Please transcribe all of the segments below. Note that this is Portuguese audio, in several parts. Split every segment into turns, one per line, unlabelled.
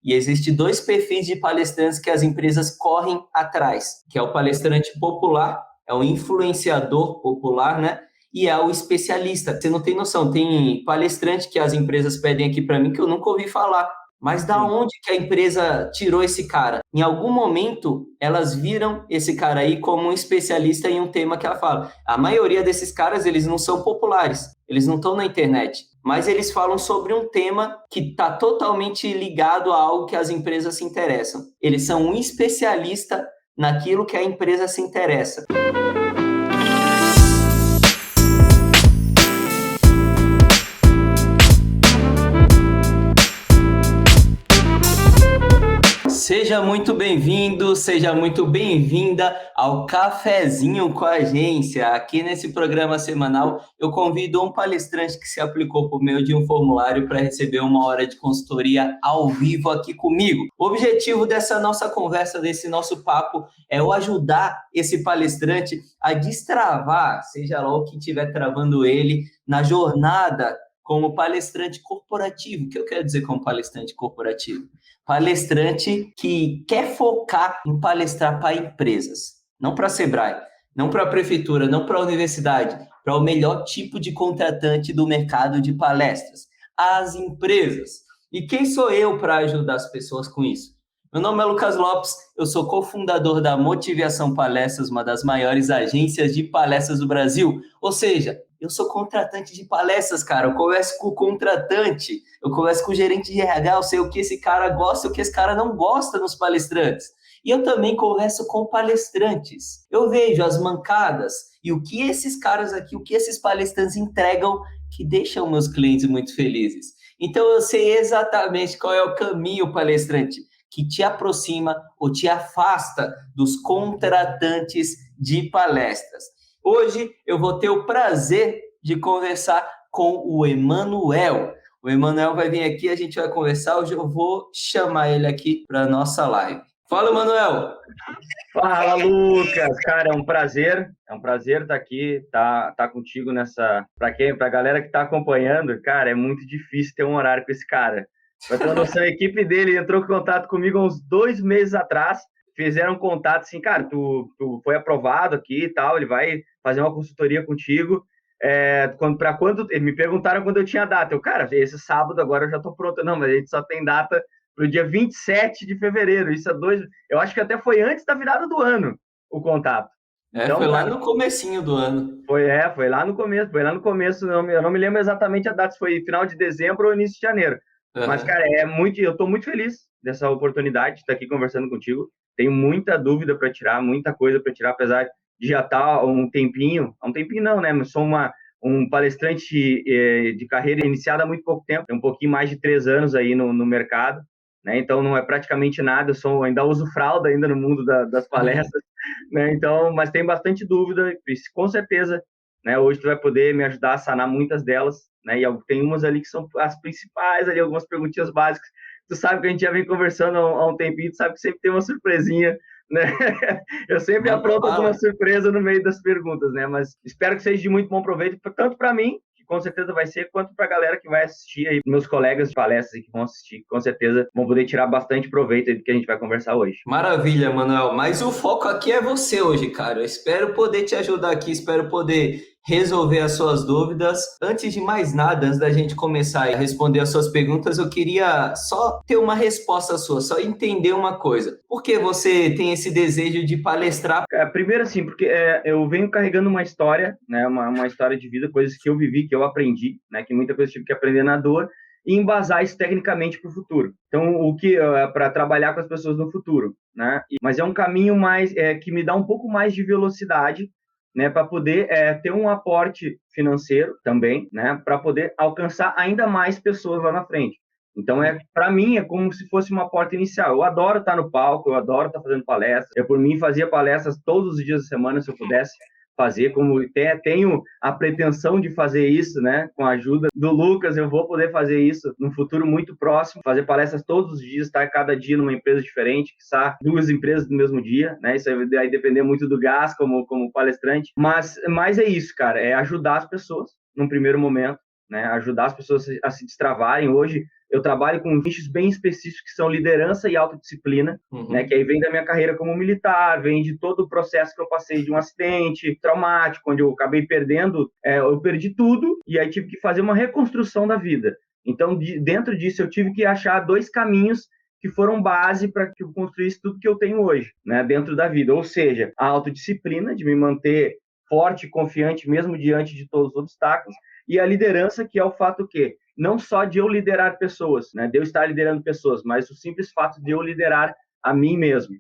E existem dois perfis de palestrantes que as empresas correm atrás, que é o palestrante popular, é o influenciador popular, né? E é o especialista. Você não tem noção, tem palestrante que as empresas pedem aqui para mim que eu nunca ouvi falar. Mas da
Sim.
onde que a empresa tirou esse cara? Em algum momento, elas viram esse cara aí como um especialista em um tema que ela fala. A maioria desses caras, eles não são populares, eles não estão na internet, mas eles falam sobre um tema que está totalmente ligado a algo que as empresas se interessam. Eles são um especialista naquilo que a empresa se interessa. Seja muito bem-vindo, seja muito bem-vinda ao Cafezinho com a Agência. Aqui nesse programa semanal, eu convido um palestrante que se aplicou por meio de um formulário para receber 1 hora de consultoria ao vivo aqui comigo. O objetivo dessa nossa conversa, desse nosso papo, é eu ajudar esse palestrante a destravar, seja lá o que estiver travando ele, na jornada como palestrante corporativo. O que eu quero dizer como palestrante corporativo? Palestrante que quer focar em palestrar para empresas, não para a Sebrae, não para a prefeitura, não para a universidade, para o melhor tipo de contratante do mercado de palestras, as empresas. E quem sou eu para ajudar as pessoas com isso? Meu nome é Lucas Lopes, eu sou cofundador da Motivação Palestras, uma das maiores agências de palestras do Brasil. Ou seja, eu sou contratante de palestras, cara. Eu converso com o contratante, eu converso com o gerente de RH, eu sei o que esse cara gosta e o que esse cara não gosta nos palestrantes. E eu também converso com palestrantes. Eu vejo as mancadas e o que esses caras aqui, o que esses palestrantes entregam que deixam meus clientes muito felizes. Então eu sei exatamente qual é o caminho palestrante que te aproxima ou te afasta dos contratantes de palestras. Hoje eu vou ter o prazer de conversar com o Emanuel. O Emanuel vai vir aqui, a gente vai conversar. Hoje eu vou chamar ele aqui para a nossa live. Fala, Emanuel!
Fala, Lucas! Cara, é um prazer estar aqui, tá contigo nessa... Pra galera que tá acompanhando, cara, é muito difícil ter um horário com esse cara. Pra ter uma noção, a equipe dele entrou em contato comigo há uns 2 meses atrás, fizeram contato assim, cara, tu foi aprovado aqui e tal, ele vai fazer uma consultoria contigo. Para quando me perguntaram quando eu tinha data, cara, esse sábado agora eu já tô pronto. Não, mas a gente só tem data pro dia 27 de fevereiro. Isso eu acho que até foi antes da virada do ano o contato.
Então, foi lá no comecinho do ano.
Foi lá no começo, eu não me lembro exatamente a data, se foi final de dezembro ou início de janeiro. Uhum. Mas, cara, eu estou muito feliz dessa oportunidade de estar aqui conversando contigo. Tenho muita dúvida para tirar, muita coisa para tirar, apesar de já estar um tempinho não, né? Mas sou um palestrante de carreira iniciada há muito pouco tempo, tem um pouquinho mais de 3 anos aí no mercado, né? Então não é praticamente nada, eu ainda uso fralda ainda no mundo das palestras, né? Então, mas tem bastante dúvida, com certeza, né? Hoje tu vai poder me ajudar a sanar muitas delas, né? E tem umas ali que são as principais ali, algumas perguntinhas básicas. Tu sabe que a gente já vem conversando há um tempinho, tu sabe que sempre tem uma surpresinha, né? Eu sempre apronto alguma surpresa no meio das perguntas, né? Mas espero que seja de muito bom proveito, tanto para mim, que com certeza vai ser, quanto para a galera que vai assistir aí, meus colegas de palestras que vão assistir, com certeza vão poder tirar bastante proveito do que a gente vai conversar hoje.
Maravilha, Manuel. Mas o foco aqui é você hoje, cara. Eu espero poder te ajudar aqui, espero poder resolver as suas dúvidas. Antes de mais nada, antes da gente começar a responder as suas perguntas, eu queria só ter uma resposta sua, só entender uma coisa. Por que você tem esse desejo de palestrar?
Primeiro, assim, porque eu venho carregando uma história, né, uma história de vida, coisas que eu vivi, que eu aprendi, né, que muita coisa eu tive que aprender na dor, e embasar isso tecnicamente para o futuro. Então, o que para trabalhar com as pessoas no futuro, né? Mas é um caminho mais que me dá um pouco mais de velocidade, né, para poder ter um aporte financeiro também, né, para poder alcançar ainda mais pessoas lá na frente. Então, para mim, é como se fosse uma porta inicial. Eu adoro estar no palco, eu adoro estar fazendo palestras. Eu, por mim, fazia palestras todos os dias da semana, se eu pudesse fazer, como tenho a pretensão de fazer isso, né? Com a ajuda do Lucas, eu vou poder fazer isso no futuro muito próximo, fazer palestras todos os dias, estar cada dia numa empresa diferente, quizá 2 empresas no mesmo dia, né? Isso vai depender muito do gás como palestrante, mas é isso, cara, é ajudar as pessoas num primeiro momento, né? Ajudar as pessoas a se destravarem. Hoje eu trabalho com nichos bem específicos que são liderança e autodisciplina, né? Que aí vem da minha carreira como militar, vem de todo o processo que eu passei de um acidente traumático, onde eu acabei perdendo, eu perdi tudo e aí tive que fazer uma reconstrução da vida. Então, dentro disso, eu tive que achar 2 caminhos que foram base para que eu construísse tudo que eu tenho hoje, né, dentro da vida. Ou seja, a autodisciplina, de me manter forte e confiante mesmo diante de todos os obstáculos, e a liderança, que é o fato que não só de eu liderar pessoas, né, de eu estar liderando pessoas, mas o simples fato de eu liderar a mim mesmo.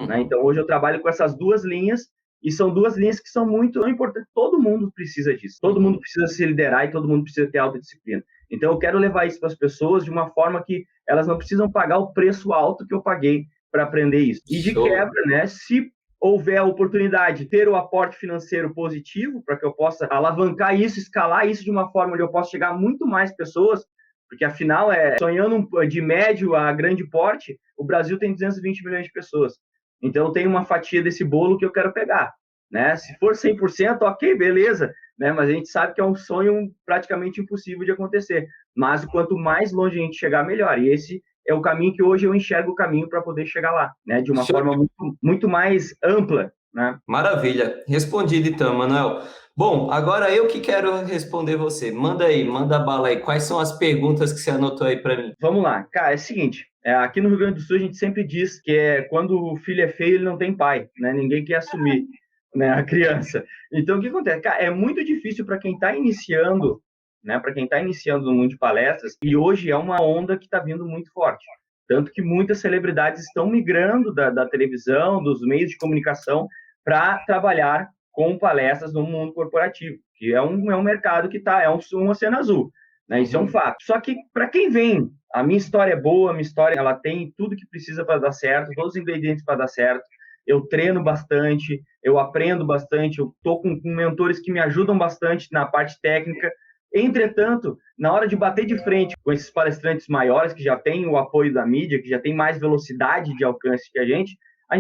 Né? Então, hoje eu trabalho com essas 2 linhas, e são 2 linhas que são muito importantes. Todo mundo precisa disso. Todo mundo precisa se liderar e todo mundo precisa ter autodisciplina. Então, eu quero levar isso para as pessoas de uma forma que elas não precisam pagar o preço alto que eu paguei para aprender isso. E de quebra, né, se houver a oportunidade de ter o aporte financeiro positivo para que eu possa alavancar isso, escalar isso de uma forma onde eu possa chegar a muito mais pessoas, porque afinal, sonhando de médio a grande porte, o Brasil tem 220 milhões de pessoas. Então, eu tenho uma fatia desse bolo que eu quero pegar. Né? Se for 100%, ok, beleza, né? Mas a gente sabe que é um sonho praticamente impossível de acontecer. Mas quanto mais longe a gente chegar, melhor. E esse é o caminho que hoje eu enxergo o caminho para poder chegar lá, né? De uma forma muito mais ampla. Né?
Maravilha. Respondido então, Manuel. Bom, agora eu que quero responder você. Manda aí, manda bala aí. Quais são as perguntas que você anotou aí para mim?
Vamos lá. Cara, é o seguinte. Aqui no Rio Grande do Sul, a gente sempre diz que quando o filho é feio, ele não tem pai. Né? Ninguém quer assumir, né, a criança. Então, o que acontece? Cara, é muito difícil para quem está iniciando, né, para quem está iniciando no mundo de palestras, e hoje é uma onda que está vindo muito forte. Tanto que muitas celebridades estão migrando da televisão, dos meios de comunicação, para trabalhar com palestras no mundo corporativo, que é um mercado que é um oceano azul. Né? Isso é um fato. Só que, para quem vem, a minha história é boa, a minha história ela tem tudo que precisa para dar certo, todos os ingredientes para dar certo. Eu treino bastante, eu aprendo bastante, eu estou com mentores que me ajudam bastante na parte técnica. Entretanto, na hora de bater de frente com esses palestrantes maiores, que já têm o apoio da mídia, que já tem mais velocidade de alcance que a gente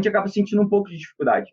acaba sentindo um pouco de dificuldade.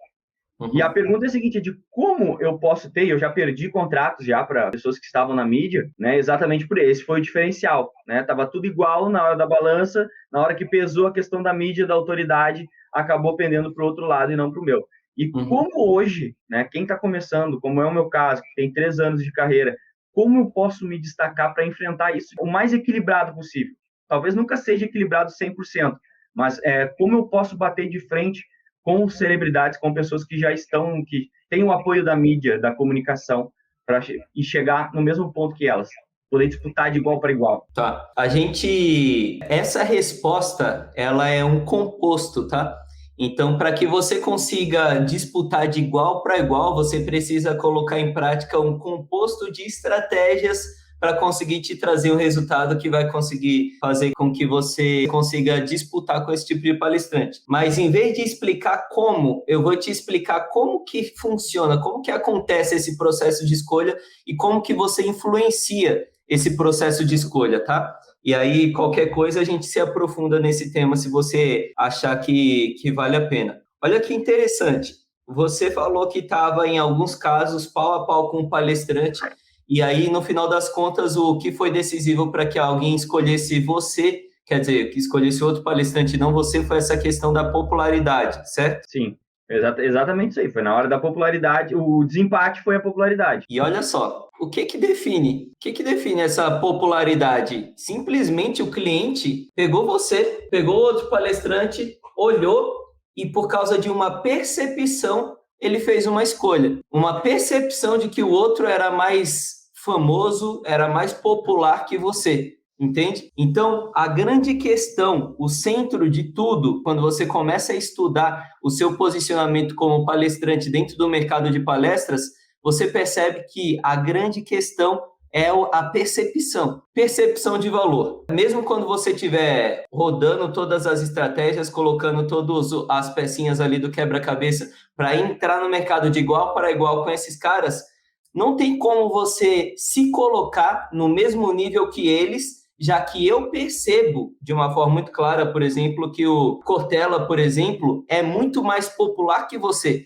E a pergunta é a seguinte, de como eu posso ter, eu já perdi contratos já para pessoas que estavam na mídia, né, exatamente por esse foi o diferencial, né, tava tudo igual na hora da balança, na hora que pesou a questão da mídia, da autoridade, acabou pendendo para o outro lado e não para o meu. E como hoje, né, quem está começando, como é o meu caso, que tem 3 anos de carreira, como eu posso me destacar para enfrentar isso o mais equilibrado possível? Talvez nunca seja equilibrado 100%, mas como eu posso bater de frente com celebridades, com pessoas que já estão, que têm o apoio da mídia, da comunicação, e chegar no mesmo ponto que elas, poder disputar de igual para igual.
Tá. Essa resposta, ela é um composto, tá? Então, para que você consiga disputar de igual para igual, você precisa colocar em prática um composto de estratégias para conseguir te trazer um resultado que vai conseguir fazer com que você consiga disputar com esse tipo de palestrante. Mas em vez de explicar como, eu vou te explicar como que funciona, como que acontece esse processo de escolha e como que você influencia esse processo de escolha, tá? E aí, qualquer coisa, a gente se aprofunda nesse tema se você achar que vale a pena. Olha que interessante. Você falou que estava, em alguns casos, pau a pau com um palestrante. E aí, no final das contas, o que foi decisivo para que alguém escolhesse você, quer dizer, que escolhesse outro palestrante e não você, foi essa questão da popularidade, certo?
Sim, exatamente isso aí. Foi na hora da popularidade, o desempate foi a popularidade.
E olha só, o que define essa popularidade? Simplesmente o cliente pegou você, pegou outro palestrante, olhou e por causa de uma percepção, ele fez uma escolha. Uma percepção de que o outro era mais famoso, era mais popular que você, entende? Então, a grande questão, o centro de tudo, quando você começa a estudar o seu posicionamento como palestrante dentro do mercado de palestras, você percebe que a grande questão é a percepção de valor. Mesmo quando você estiver rodando todas as estratégias, colocando todas as pecinhas ali do quebra-cabeça para entrar no mercado de igual para igual com esses caras, não tem como você se colocar no mesmo nível que eles, já que eu percebo de uma forma muito clara, por exemplo, que o Cortella, por exemplo, é muito mais popular que você.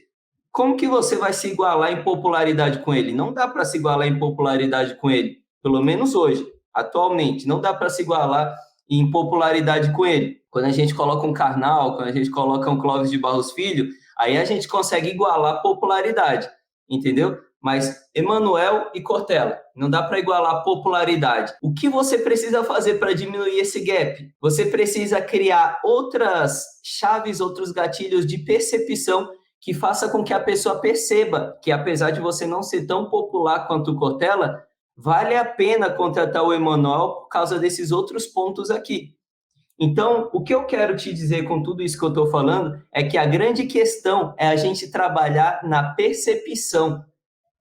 Como que você vai se igualar em popularidade com ele? Não dá para se igualar em popularidade com ele. pelo menos hoje, atualmente. Não dá para se igualar em popularidade com ele. Quando a gente coloca um Karnal, quando a gente coloca um Clóvis de Barros Filho, aí a gente consegue igualar a popularidade, entendeu? Mas Emanuel e Cortella, não dá para igualar a popularidade. O que você precisa fazer para diminuir esse gap? Você precisa criar outras chaves, outros gatilhos de percepção que faça com que a pessoa perceba que, apesar de você não ser tão popular quanto o Cortella, vale a pena contratar o Emanuel por causa desses outros pontos aqui. Então, o que eu quero te dizer com tudo isso que eu estou falando é que a grande questão é a gente trabalhar na percepção.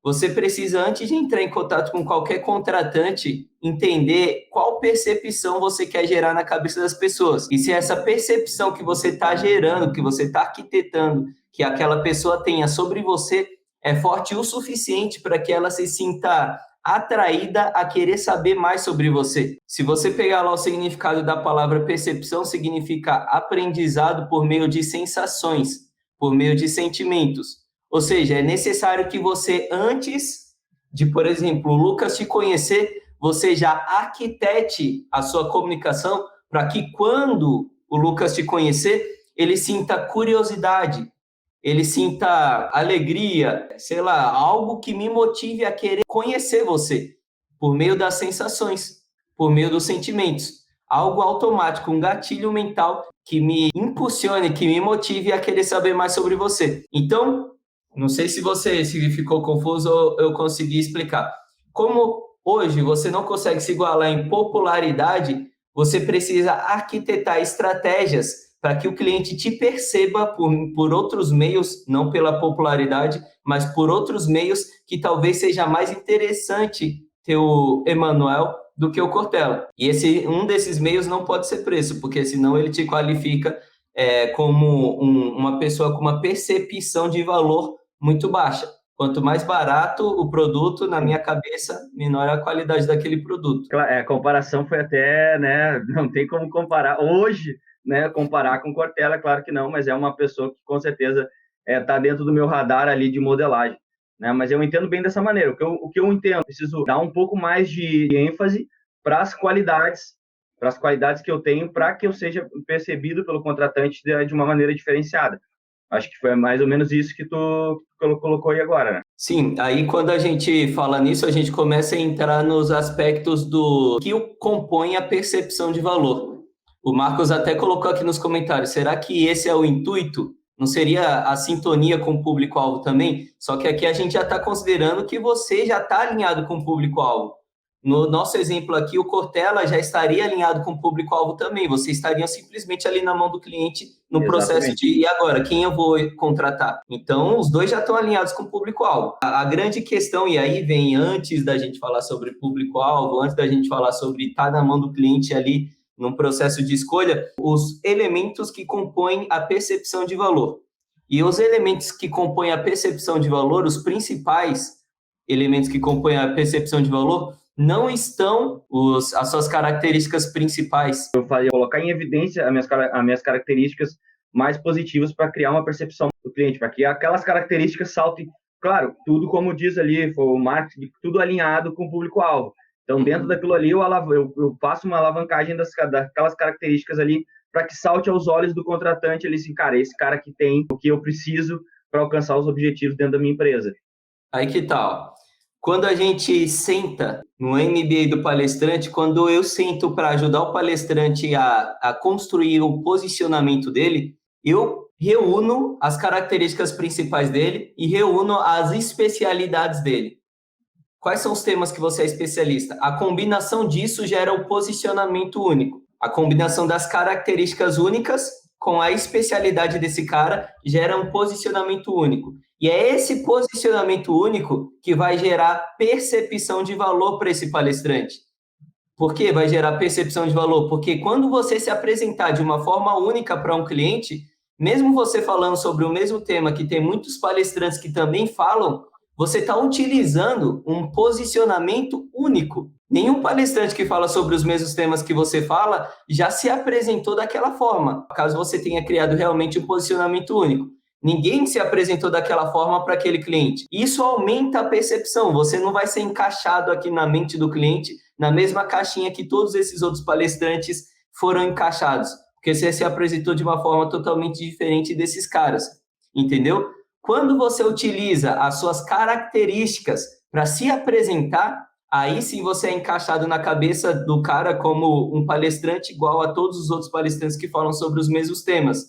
Você precisa, antes de entrar em contato com qualquer contratante, entender qual percepção você quer gerar na cabeça das pessoas. E se essa percepção que você está gerando, que você está arquitetando, que aquela pessoa tenha sobre você, é forte o suficiente para que ela se sinta atraída a querer saber mais sobre você. Se você pegar lá o significado da palavra percepção, significa aprendizado por meio de sensações, por meio de sentimentos. Ou seja, é necessário que você, antes de, por exemplo, o Lucas te conhecer, você já arquitete a sua comunicação para que quando o Lucas te conhecer, ele sinta curiosidade, ele sinta alegria, sei lá, algo que me motive a querer conhecer você, por meio das sensações, por meio dos sentimentos. Algo automático, um gatilho mental que me impulsione, que me motive a querer saber mais sobre você. Então, não sei se ficou confuso ou eu consegui explicar. Como hoje você não consegue se igualar em popularidade, você precisa arquitetar estratégias para que o cliente te perceba por outros meios, não pela popularidade, mas por outros meios que talvez seja mais interessante ter o Emanuel do que o Cortella. E um desses meios não pode ser preço, porque senão ele te qualifica como uma pessoa com uma percepção de valor muito baixa. Quanto mais barato o produto, na minha cabeça, menor é a qualidade daquele produto.
A comparação foi até, né, não tem como comparar. Hoje, né, comparar com Cortella, claro que não, mas é uma pessoa que com certeza está dentro do meu radar ali de modelagem, né? Mas eu entendo bem dessa maneira. O que eu entendo, preciso dar um pouco mais de ênfase para as qualidades que eu tenho, para que eu seja percebido pelo contratante de uma maneira diferenciada. Acho que foi mais ou menos isso que tu colocou aí agora, né?
Sim, aí quando a gente fala nisso, a gente começa a entrar nos aspectos do que compõe a percepção de valor. O Marcos até colocou aqui nos comentários, será que esse é o intuito? Não seria a sintonia com o público-alvo também? Só que aqui a gente já está considerando que você já está alinhado com o público-alvo. No nosso exemplo aqui, o Cortella já estaria alinhado com o público-alvo também. Você estaria simplesmente ali na mão do cliente no processo de, e agora, quem eu vou contratar? Então, os dois já estão alinhados com o público-alvo. A grande questão, e aí vem antes da gente falar sobre público-alvo, antes da gente falar sobre estar na mão do cliente ali num processo de escolha, os elementos que compõem a percepção de valor. E os elementos que compõem a percepção de valor, os principais elementos que compõem a percepção de valor, não estão as suas características principais.
Eu falei, colocar em evidência as minhas características mais positivas para criar uma percepção do cliente, para que aquelas características saltem, claro, tudo como diz ali, o marketing, tudo alinhado com o público-alvo. Então, dentro daquilo ali, eu faço uma alavancagem daquelas características ali para que salte aos olhos do contratante, ele assim, cara, esse cara que tem o que eu preciso para alcançar os objetivos dentro da minha empresa.
Aí que tal? Quando a gente senta no MBA do palestrante, quando eu sento para ajudar o palestrante a construir o posicionamento dele, eu reúno as características principais dele e reúno as especialidades dele. Quais são os temas que você é especialista? A combinação disso gera o posicionamento único. A combinação das características únicas com a especialidade desse cara gera um posicionamento único. E é esse posicionamento único que vai gerar percepção de valor para esse palestrante. Por que vai gerar percepção de valor? Porque quando você se apresentar de uma forma única para um cliente, mesmo você falando sobre o mesmo tema que tem muitos palestrantes que também falam, você está utilizando um posicionamento único. Nenhum palestrante que fala sobre os mesmos temas que você fala já se apresentou daquela forma, caso você tenha criado realmente um posicionamento único. Ninguém se apresentou daquela forma para aquele cliente. Isso aumenta a percepção. Você não vai ser encaixado aqui na mente do cliente na mesma caixinha que todos esses outros palestrantes foram encaixados, porque você se apresentou de uma forma totalmente diferente desses caras, entendeu? Quando você utiliza as suas características para se apresentar, aí sim você é encaixado na cabeça do cara como um palestrante igual a todos os outros palestrantes que falam sobre os mesmos temas,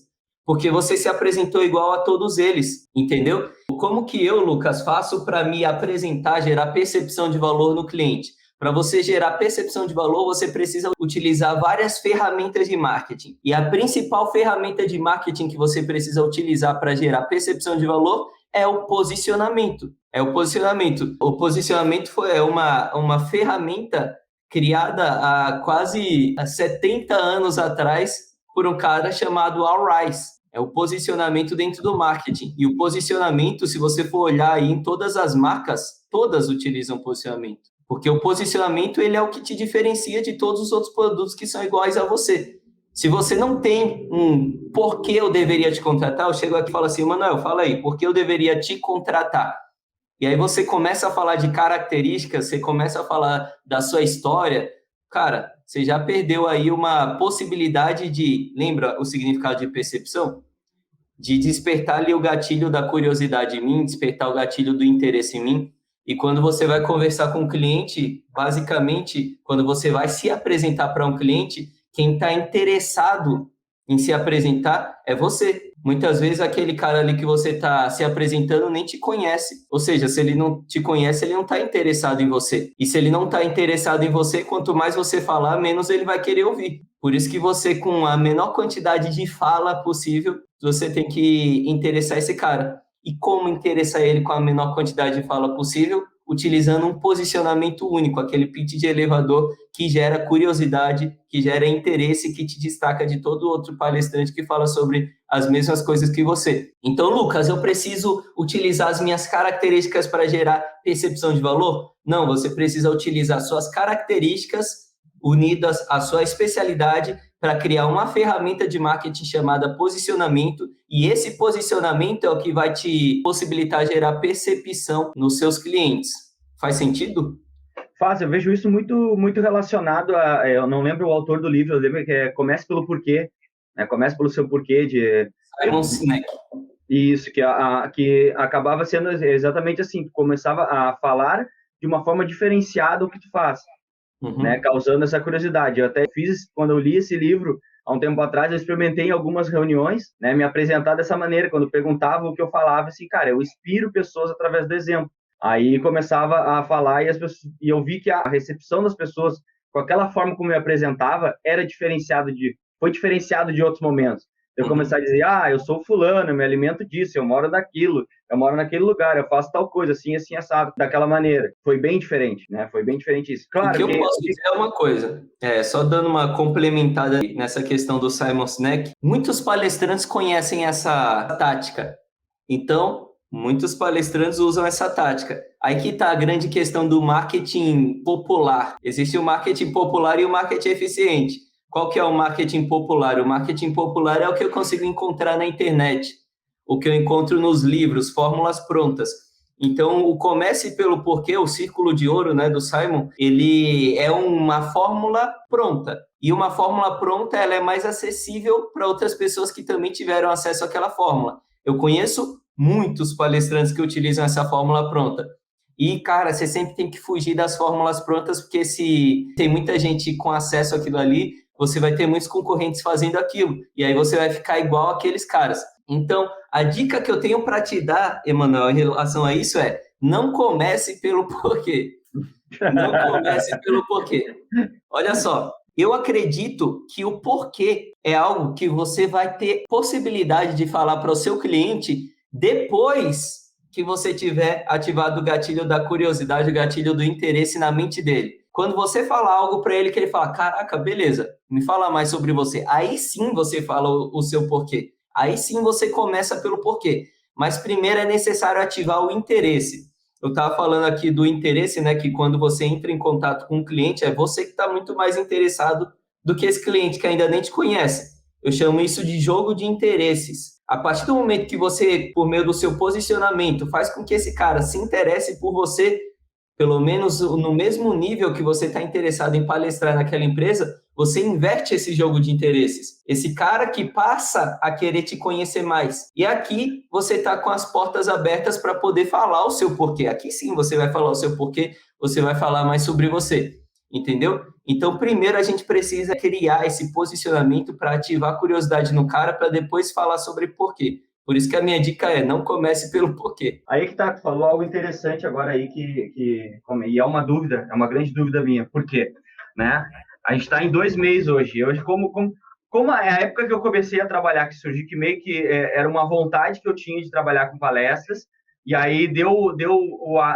porque você se apresentou igual a todos eles, entendeu? Como que eu, Lucas, faço para me apresentar, gerar percepção de valor no cliente? Para você gerar percepção de valor, você precisa utilizar várias ferramentas de marketing. E a principal ferramenta de marketing que você precisa utilizar para gerar percepção de valor é o posicionamento. O posicionamento é uma ferramenta criada há quase 70 anos atrás por um cara chamado Al Ries. É o posicionamento dentro do marketing. E o posicionamento, se você for olhar aí em todas as marcas, todas utilizam posicionamento. Porque o posicionamento, ele é o que te diferencia de todos os outros produtos que são iguais a você. Se você não tem um porquê eu deveria te contratar, eu chego aqui e falo assim, Manuel, fala aí, por que eu deveria te contratar? E aí você começa a falar de características, você começa a falar da sua história, cara, você já perdeu aí uma possibilidade de, lembra o significado de percepção? De despertar ali o gatilho da curiosidade em mim, despertar o gatilho do interesse em mim. E quando você vai conversar com o cliente, basicamente, quando você vai se apresentar para um cliente, quem está interessado em se apresentar é você. Muitas vezes aquele cara ali que você está se apresentando nem te conhece. Ou seja, se ele não te conhece, ele não está interessado em você. E se ele não está interessado em você, quanto mais você falar, menos ele vai querer ouvir. Por isso que você, com a menor quantidade de fala possível, você tem que interessar esse cara. E como interessar ele com a menor quantidade de fala possível? Utilizando um posicionamento único, aquele pitch de elevador que gera curiosidade, que gera interesse, que te destaca de todo outro palestrante que fala sobre as mesmas coisas que você. Então, Lucas, eu preciso utilizar as minhas características para gerar percepção de valor? Não, você precisa utilizar suas características unidas à sua especialidade para criar uma ferramenta de marketing chamada posicionamento, e esse posicionamento é o que vai te possibilitar gerar percepção nos seus clientes. Faz sentido?
Faz, eu vejo isso muito relacionado a... Eu não lembro o autor do livro, eu lembro que é Comece pelo Porquê, né? Comece pelo seu porquê de...
Simon Sinek.
Isso, que acabava sendo exatamente assim, tu começava a falar de uma forma diferenciada o que tu faz. Né, causando essa curiosidade. Eu até fiz, quando eu li esse livro, há um tempo atrás, eu experimentei em algumas reuniões, né, me apresentar dessa maneira, quando perguntava o que eu falava, assim, cara, eu inspiro pessoas através do exemplo. Aí começava a falar e eu vi que a recepção das pessoas, com aquela forma como eu me apresentava, foi diferenciado de outros momentos. Eu começar a dizer, eu sou fulano, eu me alimento disso, eu moro daquilo, eu moro naquele lugar, eu faço tal coisa, assim, assado, daquela maneira. Foi bem diferente, né? Foi bem diferente isso.
Claro que eu posso dizer uma coisa, só dando uma complementada nessa questão do Simon Sinek, muitos palestrantes conhecem essa tática. Então, muitos palestrantes usam essa tática. Aí que está a grande questão do marketing popular. Existe o marketing popular e o marketing eficiente. Qual que é o marketing popular? O marketing popular é o que eu consigo encontrar na internet, o que eu encontro nos livros, fórmulas prontas. Então, o Comece pelo Porquê, o Círculo de Ouro, né, do Simon, ele é uma fórmula pronta. E uma fórmula pronta, ela é mais acessível para outras pessoas que também tiveram acesso àquela fórmula. Eu conheço muitos palestrantes que utilizam essa fórmula pronta. E, cara, você sempre tem que fugir das fórmulas prontas, porque se tem muita gente com acesso àquilo ali, você vai ter muitos concorrentes fazendo aquilo. E aí você vai ficar igual aqueles caras. Então, a dica que eu tenho para te dar, Emanuel, em relação a isso é: não comece pelo porquê. Não comece pelo porquê. Olha só, eu acredito que o porquê é algo que você vai ter possibilidade de falar para o seu cliente depois que você tiver ativado o gatilho da curiosidade, o gatilho do interesse na mente dele. Quando você falar algo para ele que ele fala, caraca, beleza, me fala mais sobre você. Aí sim você fala o seu porquê. Aí sim você começa pelo porquê. Mas primeiro é necessário ativar o interesse. Eu estava falando aqui do interesse, né? Que quando você entra em contato com o cliente, é você que está muito mais interessado do que esse cliente que ainda nem te conhece. Eu chamo isso de jogo de interesses. A partir do momento que você, por meio do seu posicionamento, faz com que esse cara se interesse por você, pelo menos no mesmo nível que você está interessado em palestrar naquela empresa, você inverte esse jogo de interesses. Esse cara que passa a querer te conhecer mais. E aqui você está com as portas abertas para poder falar o seu porquê. Aqui sim você vai falar o seu porquê, você vai falar mais sobre você. Entendeu? Então, primeiro a gente precisa criar esse posicionamento para ativar a curiosidade no cara, para depois falar sobre porquê. Por isso que a minha dica é, não comece pelo porquê.
Aí que tá, tu falou algo interessante agora aí e é uma dúvida, é uma grande dúvida minha. Por quê? Né? A gente está em 2 meses hoje. Hoje, como a época que eu comecei a trabalhar, que surgiu, que meio que era uma vontade que eu tinha de trabalhar com palestras, e aí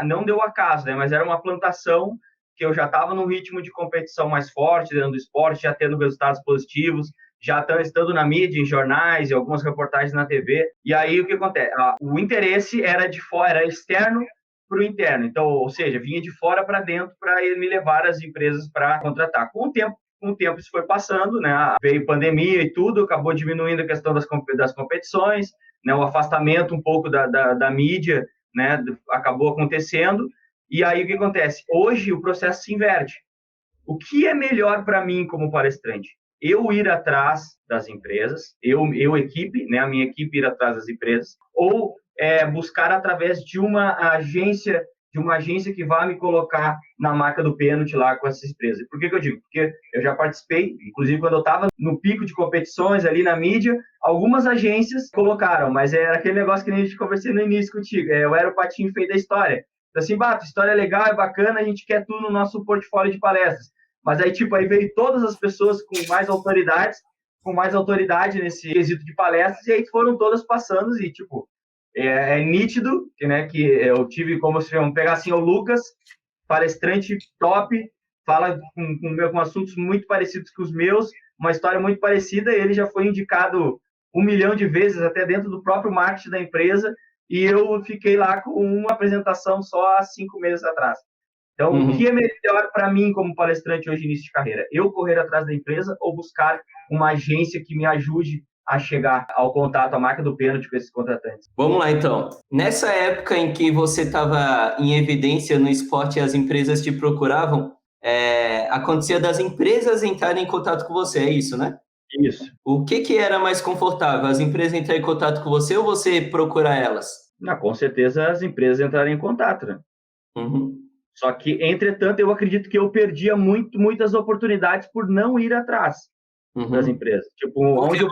não deu acaso, né? Mas era uma plantação que eu já estava num ritmo de competição mais forte dentro do esporte, já tendo resultados positivos, já estando na mídia, em jornais, e algumas reportagens na TV. E aí o que acontece? O interesse era de fora, era externo para o interno. Então, ou seja, vinha de fora para dentro para me levar as empresas para contratar. Com o tempo isso foi passando, né? Veio pandemia e tudo, acabou diminuindo a questão das competições, né? O afastamento um pouco da mídia, né? Acabou acontecendo. E aí o que acontece? Hoje o processo se inverte. O que é melhor para mim como palestrante? Eu ir atrás das empresas, equipe, né, a minha equipe ir atrás das empresas, ou buscar através de uma agência que vá me colocar na marca do pênalti lá com essas empresas. Por que eu digo? Porque eu já participei, inclusive quando eu estava no pico de competições ali na mídia, algumas agências colocaram, mas era aquele negócio que a gente conversou no início contigo, eu era o patinho feio da história. Então, assim, tua história é legal, é bacana, a gente quer tudo no nosso portfólio de palestras. Mas aí, aí veio todas as pessoas com mais autoridade nesse quesito de palestras, e aí foram todas passando, e, é nítido, né, que eu tive, como se vamos pegar assim, o Lucas, palestrante top, fala com assuntos muito parecidos com os meus, uma história muito parecida, ele já foi indicado 1 milhão de vezes, até dentro do próprio marketing da empresa, e eu fiquei lá com uma apresentação só há 5 meses atrás. Então, o que é melhor para mim como palestrante hoje, início de carreira? Eu correr atrás da empresa ou buscar uma agência que me ajude a chegar ao contato, à marca do pênalti com esses contratantes?
Vamos lá, então. Nessa época em que você estava em evidência no esporte e as empresas te procuravam, acontecia das empresas entrarem em contato com você, é isso, né?
Isso.
O que era mais confortável? As empresas entrarem em contato com você ou você procurar elas?
Não, com certeza as empresas entrarem em contato, né? Só que, entretanto, eu acredito que eu perdia muitas oportunidades por não ir atrás das empresas. Onde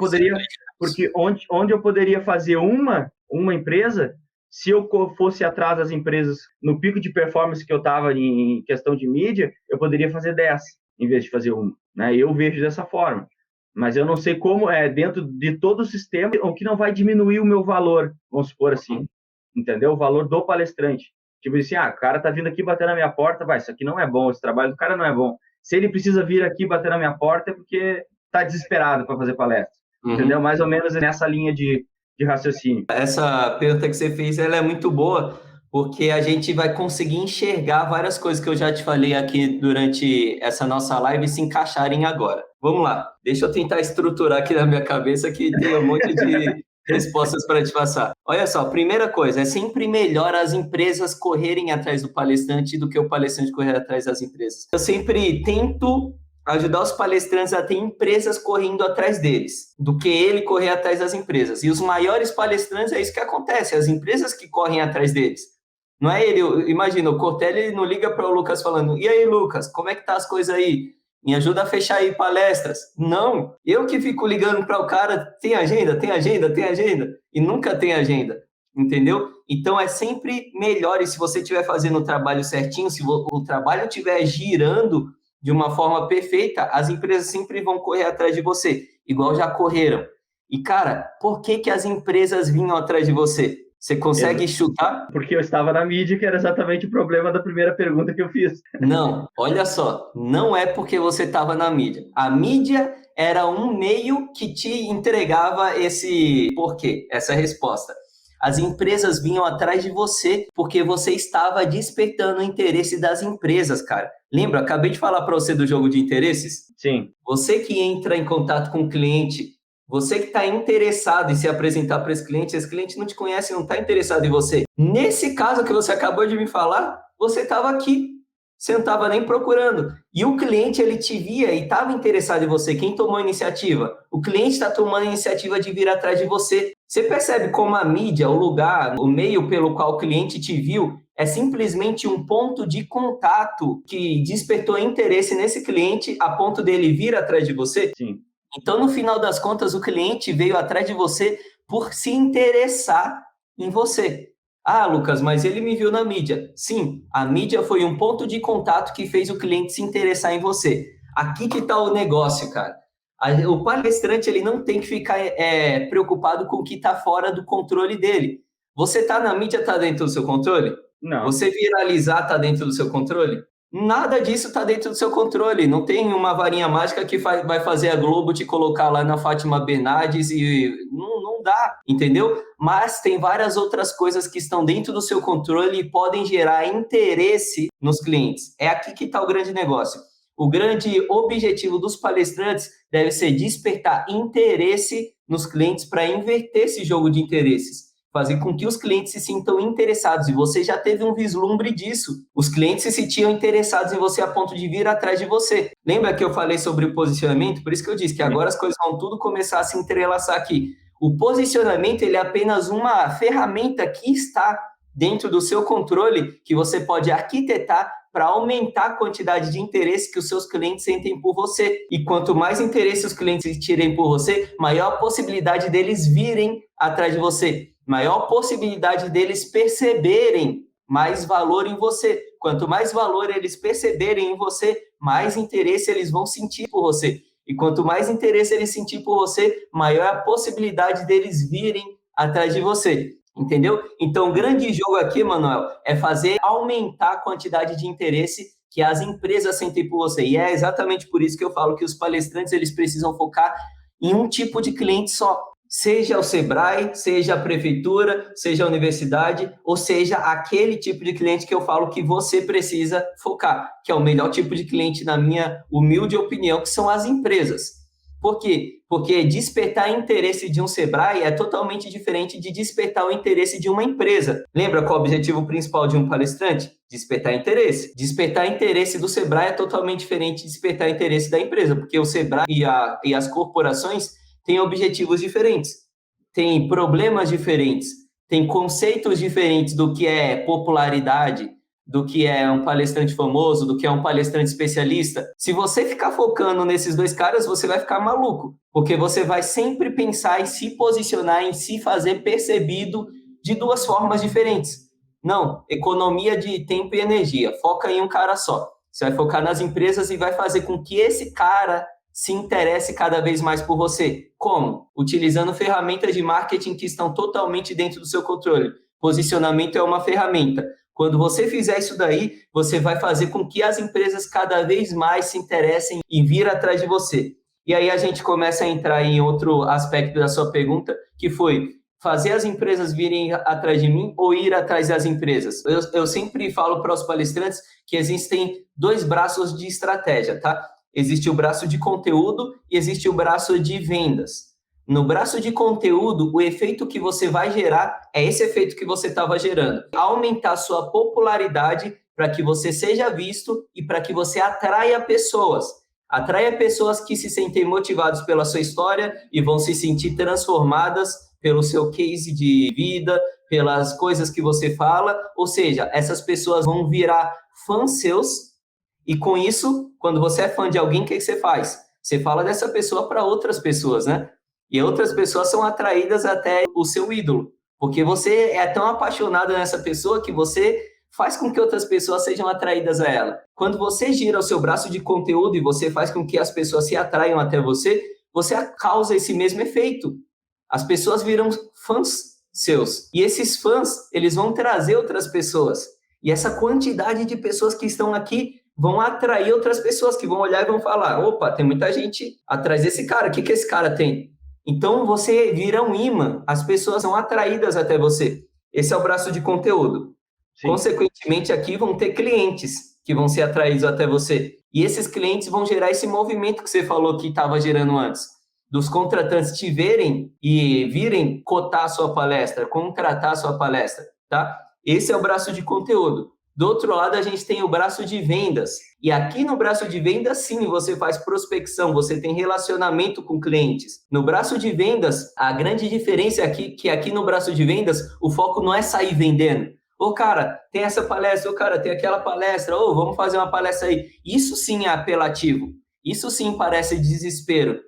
eu poderia fazer uma empresa, se eu fosse atrás das empresas no pico de performance que eu estava em questão de mídia, eu poderia fazer 10 em vez de fazer uma. Né? Eu vejo dessa forma. Mas eu não sei como, dentro de todo o sistema, o que não vai diminuir o meu valor, vamos supor assim, entendeu? O valor do palestrante. Tipo assim, o cara tá vindo aqui bater na minha porta, isso aqui não é bom, esse trabalho do cara não é bom. Se ele precisa vir aqui bater na minha porta é porque tá desesperado para fazer palestra, entendeu? Mais ou menos nessa linha de raciocínio.
Essa pergunta que você fez, ela é muito boa, porque a gente vai conseguir enxergar várias coisas que eu já te falei aqui durante essa nossa live se encaixarem agora. Vamos lá, deixa eu tentar estruturar aqui na minha cabeça que tem um monte de respostas para te passar. Olha só, primeira coisa, é sempre melhor as empresas correrem atrás do palestrante do que o palestrante correr atrás das empresas. Eu sempre tento ajudar os palestrantes a ter empresas correndo atrás deles, do que ele correr atrás das empresas. E os maiores palestrantes, é isso que acontece, as empresas que correm atrás deles. Não é ele, imagina, o Cortelli não liga para o Lucas falando, e aí, Lucas, como é que tá as coisas aí? Me ajuda a fechar aí palestras. Não, eu que fico ligando para o cara, tem agenda, e nunca tem agenda, entendeu? Então é sempre melhor, e se você estiver fazendo o trabalho certinho, se o trabalho estiver girando de uma forma perfeita, as empresas sempre vão correr atrás de você, igual já correram. E, cara, por que as empresas vinham atrás de você? Você consegue chutar?
Porque eu estava na mídia, que era exatamente o problema da primeira pergunta que eu fiz.
Não, olha só, não é porque você estava na mídia. A mídia era um meio que te entregava esse porquê, essa resposta. As empresas vinham atrás de você porque você estava despertando o interesse das empresas, cara. Lembra? Acabei de falar para você do jogo de interesses?
Sim.
Você que entra em contato com o cliente Você que está interessado em se apresentar para esse cliente não te conhece, não está interessado em você. Nesse caso que você acabou de me falar, você estava aqui, você não estava nem procurando. E o cliente, ele te via e estava interessado em você. Quem tomou a iniciativa? O cliente está tomando a iniciativa de vir atrás de você. Você percebe como a mídia, o lugar, o meio pelo qual o cliente te viu é simplesmente um ponto de contato que despertou interesse nesse cliente a ponto dele vir atrás de você?
Sim.
Então, no final das contas, o cliente veio atrás de você por se interessar em você. Ah, Lucas, mas ele me viu na mídia. Sim, a mídia foi um ponto de contato que fez o cliente se interessar em você. Aqui que está o negócio, cara. O palestrante, ele não tem que ficar preocupado com o que está fora do controle dele. Você está na mídia, está dentro do seu controle?
Não.
Você viralizar está dentro do seu controle? Nada disso está dentro do seu controle. Não tem uma varinha mágica que vai fazer a Globo te colocar lá na Fátima Bernardes e não dá, entendeu? Mas tem várias outras coisas que estão dentro do seu controle e podem gerar interesse nos clientes. É aqui que está o grande negócio. O grande objetivo dos palestrantes deve ser despertar interesse nos clientes para inverter esse jogo de interesses. Fazer com que os clientes se sintam interessados. E você já teve um vislumbre disso. Os clientes se sentiam interessados em você a ponto de vir atrás de você. Lembra que eu falei sobre o posicionamento? Por isso que eu disse que agora as coisas vão tudo começar a se entrelaçar aqui. O posicionamento, ele é apenas uma ferramenta que está dentro do seu controle, que você pode arquitetar para aumentar a quantidade de interesse que os seus clientes sentem por você. E quanto mais interesse os clientes tirem por você, maior a possibilidade deles virem atrás de você. Maior possibilidade deles perceberem mais valor em você. Quanto mais valor eles perceberem em você, mais interesse eles vão sentir por você. E quanto mais interesse eles sentirem por você, maior a possibilidade deles virem atrás de você. Entendeu? Então, o grande jogo aqui, Manuel, é fazer aumentar a quantidade de interesse que as empresas sentem por você. E é exatamente por isso que eu falo que os palestrantes eles precisam focar em um tipo de cliente só. Seja o Sebrae, seja a prefeitura, seja a universidade, ou seja aquele tipo de cliente que eu falo que você precisa focar, que é o melhor tipo de cliente, na minha humilde opinião, que são as empresas. Por quê? Porque despertar interesse de um Sebrae é totalmente diferente de despertar o interesse de uma empresa. Lembra qual é o objetivo principal de um palestrante? Despertar interesse. Despertar interesse do Sebrae é totalmente diferente de despertar interesse da empresa, porque o Sebrae e as corporações têm objetivos diferentes, têm problemas diferentes, têm conceitos diferentes do que é popularidade, do que é um palestrante famoso, do que é um palestrante especialista. Se você ficar focando nesses dois caras, você vai ficar maluco, porque você vai sempre pensar em se posicionar, em se fazer percebido de duas formas diferentes. Não, economia de tempo e energia, foca em um cara só. Você vai focar nas empresas e vai fazer com que esse cara se interesse cada vez mais por você. Como? Utilizando ferramentas de marketing que estão totalmente dentro do seu controle. Posicionamento é uma ferramenta. Quando você fizer isso daí, você vai fazer com que as empresas cada vez mais se interessem em vir atrás de você. E aí a gente começa a entrar em outro aspecto da sua pergunta, que foi fazer as empresas virem atrás de mim ou ir atrás das empresas. Eu sempre falo para os palestrantes que existem dois braços de estratégia, tá? Existe o braço de conteúdo e existe o braço de vendas. No braço de conteúdo, o efeito que você vai gerar é esse efeito que você estava gerando. Aumentar a sua popularidade para que você seja visto e para que você atraia pessoas. Atraia pessoas que se sentem motivadas pela sua história e vão se sentir transformadas pelo seu case de vida, pelas coisas que você fala. Ou seja, essas pessoas vão virar fãs seus. E com isso, quando você é fã de alguém, o que você faz? Você fala dessa pessoa para outras pessoas, né? E outras pessoas são atraídas até o seu ídolo. Porque você é tão apaixonado nessa pessoa que você faz com que outras pessoas sejam atraídas a ela. Quando você gira o seu braço de conteúdo e você faz com que as pessoas se atraiam até você, você causa esse mesmo efeito. As pessoas viram fãs seus. E esses fãs, eles vão trazer outras pessoas. E essa quantidade de pessoas que estão aqui vão atrair outras pessoas que vão olhar e vão falar, opa, tem muita gente atrás desse cara, o que esse cara tem? Então, você vira um imã, as pessoas são atraídas até você. Esse é o braço de conteúdo. Sim. Consequentemente, aqui vão ter clientes que vão ser atraídos até você. E esses clientes vão gerar esse movimento que você falou que estava gerando antes. dos contratantes te verem e virem cotar a sua palestra, contratar a sua palestra, tá? Esse é o braço de conteúdo. Do outro lado, a gente tem o braço de vendas. E aqui no braço de vendas, sim, você faz prospecção, você tem relacionamento com clientes. No braço de vendas, a grande diferença é que aqui no braço de vendas, o foco não é sair vendendo. Ô, cara, tem essa palestra, ô, cara, tem aquela palestra, ô, vamos fazer uma palestra aí. Isso sim é apelativo. Isso sim parece desespero.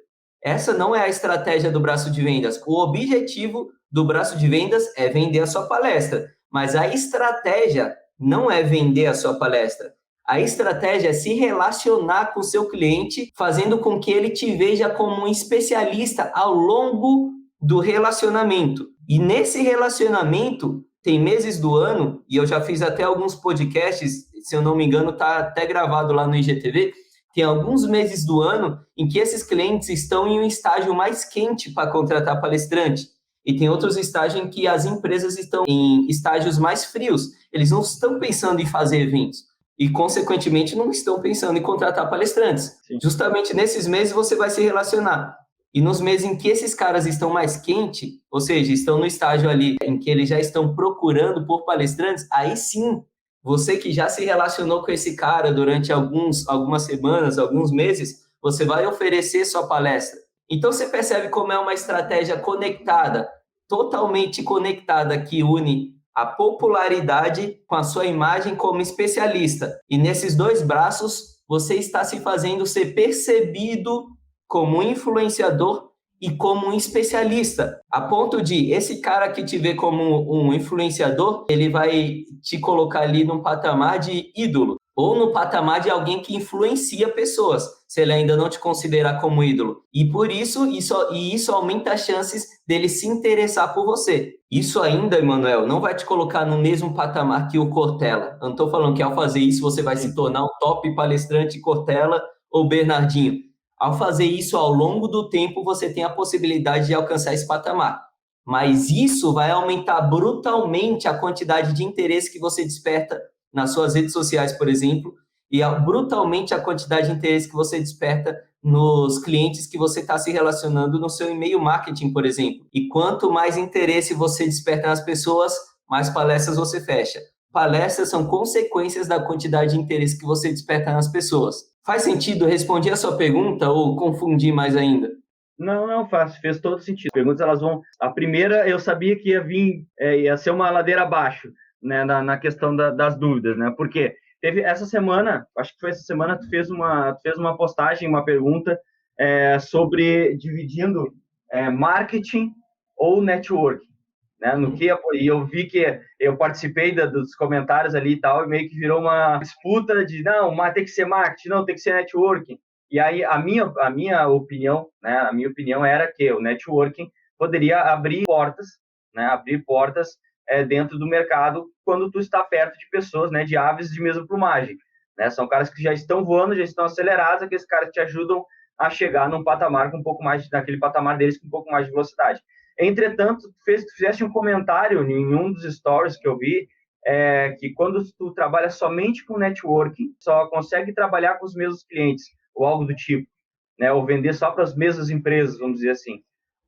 Essa não é a estratégia do braço de vendas. O objetivo do braço de vendas é vender a sua palestra. Mas a estratégia não é vender a sua palestra. A estratégia é se relacionar com o seu cliente, fazendo com que ele te veja como um especialista ao longo do relacionamento. E nesse relacionamento, tem meses do ano, e eu já fiz até alguns podcasts, se eu não me engano, está até gravado lá no IGTV, tem alguns meses do ano em que esses clientes estão em um estágio mais quente para contratar palestrante. E tem outros estágios em que as empresas estão em estágios mais frios. Eles não estão pensando em fazer eventos e, consequentemente, não estão pensando em contratar palestrantes. Sim. Justamente nesses meses você vai se relacionar. E nos meses em que esses caras estão mais quentes, ou seja, estão no estágio ali em que eles já estão procurando por palestrantes, aí sim, você que já se relacionou com esse cara durante algumas semanas, alguns meses, você vai oferecer sua palestra. Então, você percebe como é uma estratégia conectada, totalmente conectada, que une a popularidade com a sua imagem como especialista. E nesses dois braços, você está se fazendo ser percebido como um influenciador e como um especialista, a ponto de esse cara que te vê como um influenciador, ele vai te colocar ali num patamar de ídolo, ou no patamar de alguém que influencia pessoas, se ele ainda não te considerar como ídolo. E por isso, isso aumenta as chances dele se interessar por você. Isso ainda, Emanuel, não vai te colocar no mesmo patamar que o Cortella. Eu não estou falando que ao fazer isso você vai se tornar um top palestrante Cortella ou Bernardinho. Ao fazer isso ao longo do tempo, você tem a possibilidade de alcançar esse patamar. Mas isso vai aumentar brutalmente a quantidade de interesse que você desperta nas suas redes sociais, por exemplo, e brutalmente a quantidade de interesse que você desperta nos clientes que você está se relacionando no seu e-mail marketing, por exemplo. E quanto mais interesse você desperta nas pessoas, mais palestras você fecha. Palestras são consequências da quantidade de interesse que você desperta nas pessoas. Faz sentido? Respondi a sua pergunta ou confundi mais ainda?
Não, fez todo sentido. Perguntas, elas vão... A primeira, eu sabia que ia ser uma ladeira abaixo, né, na questão das dúvidas, né? Porque teve essa semana, acho que foi essa semana, tu fez uma postagem, uma pergunta sobre dividindo marketing ou networking, né? E eu vi que eu participei dos comentários ali e tal, e meio que virou uma disputa de não, mas tem que ser marketing, não, tem que ser networking. E aí a minha opinião, né? A minha opinião era que o networking poderia abrir portas, né? Abrir portas dentro do mercado quando tu está perto de pessoas, né? De aves de mesma plumagem, né? São caras que já estão voando, já estão acelerados, aqueles caras que te ajudam a chegar num patamar com um pouco mais, naquele patamar deles com um pouco mais de velocidade. Entretanto, fizeste um comentário em um dos stories que eu vi, que quando tu trabalha somente com networking, só consegue trabalhar com os mesmos clientes, ou algo do tipo, né? Ou vender só para as mesmas empresas, vamos dizer assim.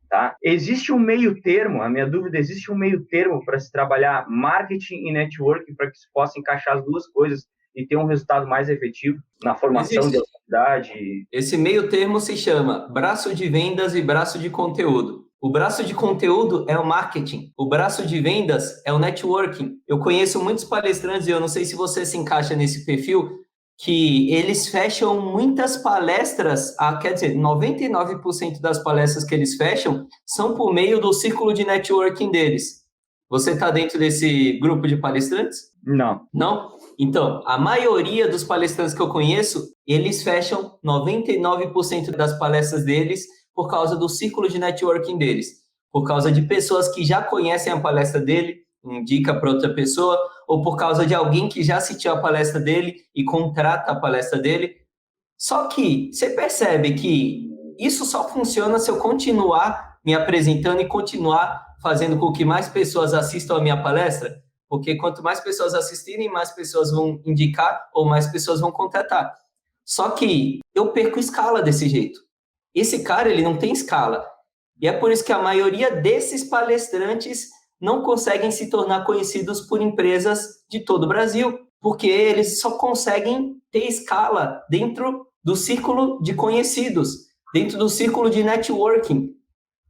Tá? Existe um meio termo, a minha dúvida, existe um meio termo para se trabalhar marketing e networking para que se possa encaixar as duas coisas e ter um resultado mais efetivo na formação de autoridade?
Esse meio termo se chama braço de vendas e braço de conteúdo. O braço de conteúdo é o marketing, o braço de vendas é o networking. Eu conheço muitos palestrantes, e eu não sei se você se encaixa nesse perfil, que eles fecham muitas palestras, quer dizer, 99% das palestras que eles fecham são por meio do círculo de networking deles. Você está dentro desse grupo de palestrantes?
Não.
Não? Então, a maioria dos palestrantes que eu conheço, eles fecham 99% das palestras deles por causa do círculo de networking deles, por causa de pessoas que já conhecem a palestra dele, indica para outra pessoa, ou por causa de alguém que já assistiu a palestra dele e contrata a palestra dele. Só que você percebe que isso só funciona se eu continuar me apresentando e continuar fazendo com que mais pessoas assistam a minha palestra, porque quanto mais pessoas assistirem, mais pessoas vão indicar ou mais pessoas vão contratar. Só que eu perco escala desse jeito. Esse cara, ele não tem escala. E é por isso que a maioria desses palestrantes não conseguem se tornar conhecidos por empresas de todo o Brasil, porque eles só conseguem ter escala dentro do círculo de conhecidos, dentro do círculo de networking.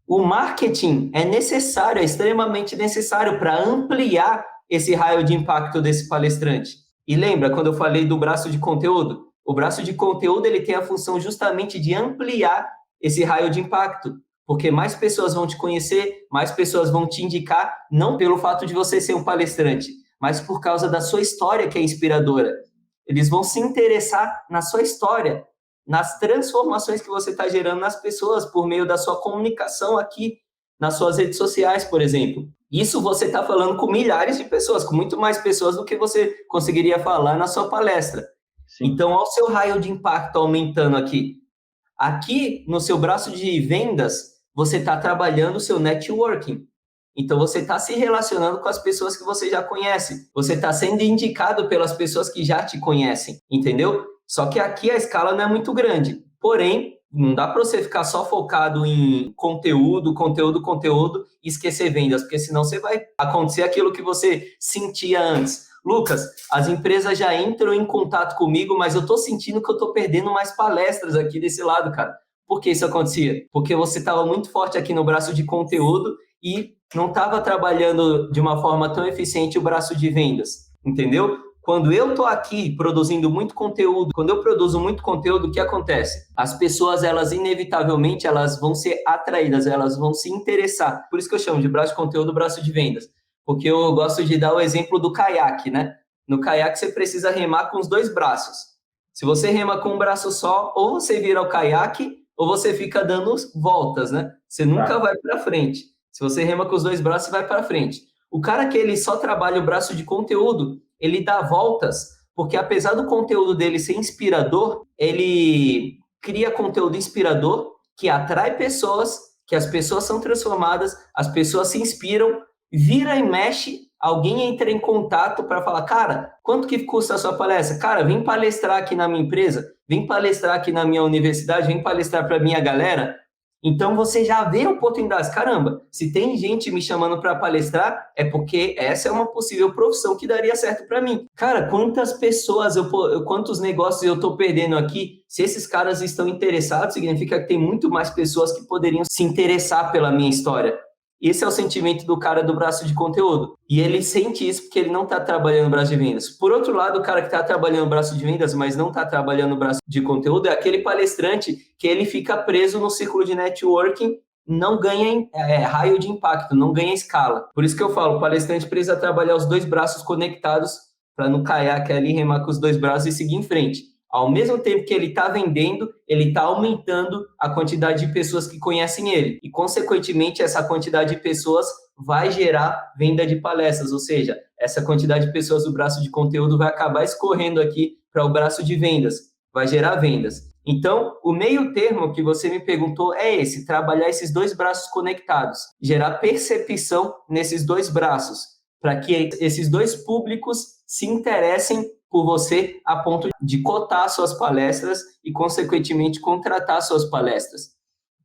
O marketing é necessário, é extremamente necessário para ampliar esse raio de impacto desse palestrante. E lembra, quando eu falei do braço de conteúdo? O braço de conteúdo ele tem a função justamente de ampliar esse raio de impacto, porque mais pessoas vão te conhecer, mais pessoas vão te indicar, não pelo fato de você ser um palestrante, mas por causa da sua história que é inspiradora. Eles vão se interessar na sua história, nas transformações que você está gerando nas pessoas por meio da sua comunicação aqui nas suas redes sociais, por exemplo. Isso você está falando com milhares de pessoas, com muito mais pessoas do que você conseguiria falar na sua palestra. Sim. Então, olha o seu raio de impacto aumentando aqui. Aqui, no seu braço de vendas, você está trabalhando o seu networking. Então, você está se relacionando com as pessoas que você já conhece. Você está sendo indicado pelas pessoas que já te conhecem, entendeu? Só que aqui a escala não é muito grande. Porém, não dá para você ficar só focado em conteúdo e esquecer vendas, porque senão você vai acontecer aquilo que você sentia antes. Lucas, as empresas já entram em contato comigo, mas eu estou sentindo que eu estou perdendo mais palestras aqui desse lado, cara. Por que isso acontecia? Porque você estava muito forte aqui no braço de conteúdo e não estava trabalhando de uma forma tão eficiente o braço de vendas, entendeu? Quando eu estou aqui produzindo muito conteúdo, quando eu produzo muito conteúdo, o que acontece? As pessoas, elas inevitavelmente, elas vão ser atraídas, elas vão se interessar. Por isso que eu chamo de braço de conteúdo, braço de vendas. Porque eu gosto de dar o exemplo do caiaque, né? No caiaque você precisa remar com os dois braços. Se você rema com um braço só, ou você vira o caiaque, ou você fica dando voltas, né? Você nunca vai para frente. Se você rema com os dois braços, você vai para frente. O cara que ele só trabalha o braço de conteúdo, ele dá voltas, porque apesar do conteúdo dele ser inspirador, ele cria conteúdo inspirador que atrai pessoas, que as pessoas são transformadas, as pessoas se inspiram, vira e mexe, alguém entra em contato para falar, cara, quanto que custa a sua palestra? Cara, vem palestrar aqui na minha empresa, vem palestrar aqui na minha universidade, vem palestrar para minha galera. Então, você já vê oportunidades. Caramba, se tem gente me chamando para palestrar, é porque essa é uma possível profissão que daria certo para mim. Cara, quantas pessoas, quantos negócios eu estou perdendo aqui? Se esses caras estão interessados, significa que tem muito mais pessoas que poderiam se interessar pela minha história. Esse é o sentimento do cara do braço de conteúdo. E ele sente isso porque ele não está trabalhando no braço de vendas. Por outro lado, o cara que está trabalhando no braço de vendas, mas não está trabalhando no braço de conteúdo, é aquele palestrante que ele fica preso no círculo de networking, não ganha raio de impacto, não ganha escala. Por isso que eu falo, o palestrante precisa trabalhar os dois braços conectados para não caiaque ali, remar com os dois braços e seguir em frente. Ao mesmo tempo que ele está vendendo, ele está aumentando a quantidade de pessoas que conhecem ele. E, consequentemente, essa quantidade de pessoas vai gerar venda de palestras. Ou seja, essa quantidade de pessoas do braço de conteúdo vai acabar escorrendo aqui para o braço de vendas. Vai gerar vendas. Então, o meio termo que você me perguntou é esse, trabalhar esses dois braços conectados. Gerar percepção nesses dois braços, para que esses dois públicos se interessem por você a ponto de cotar suas palestras e, consequentemente, contratar suas palestras.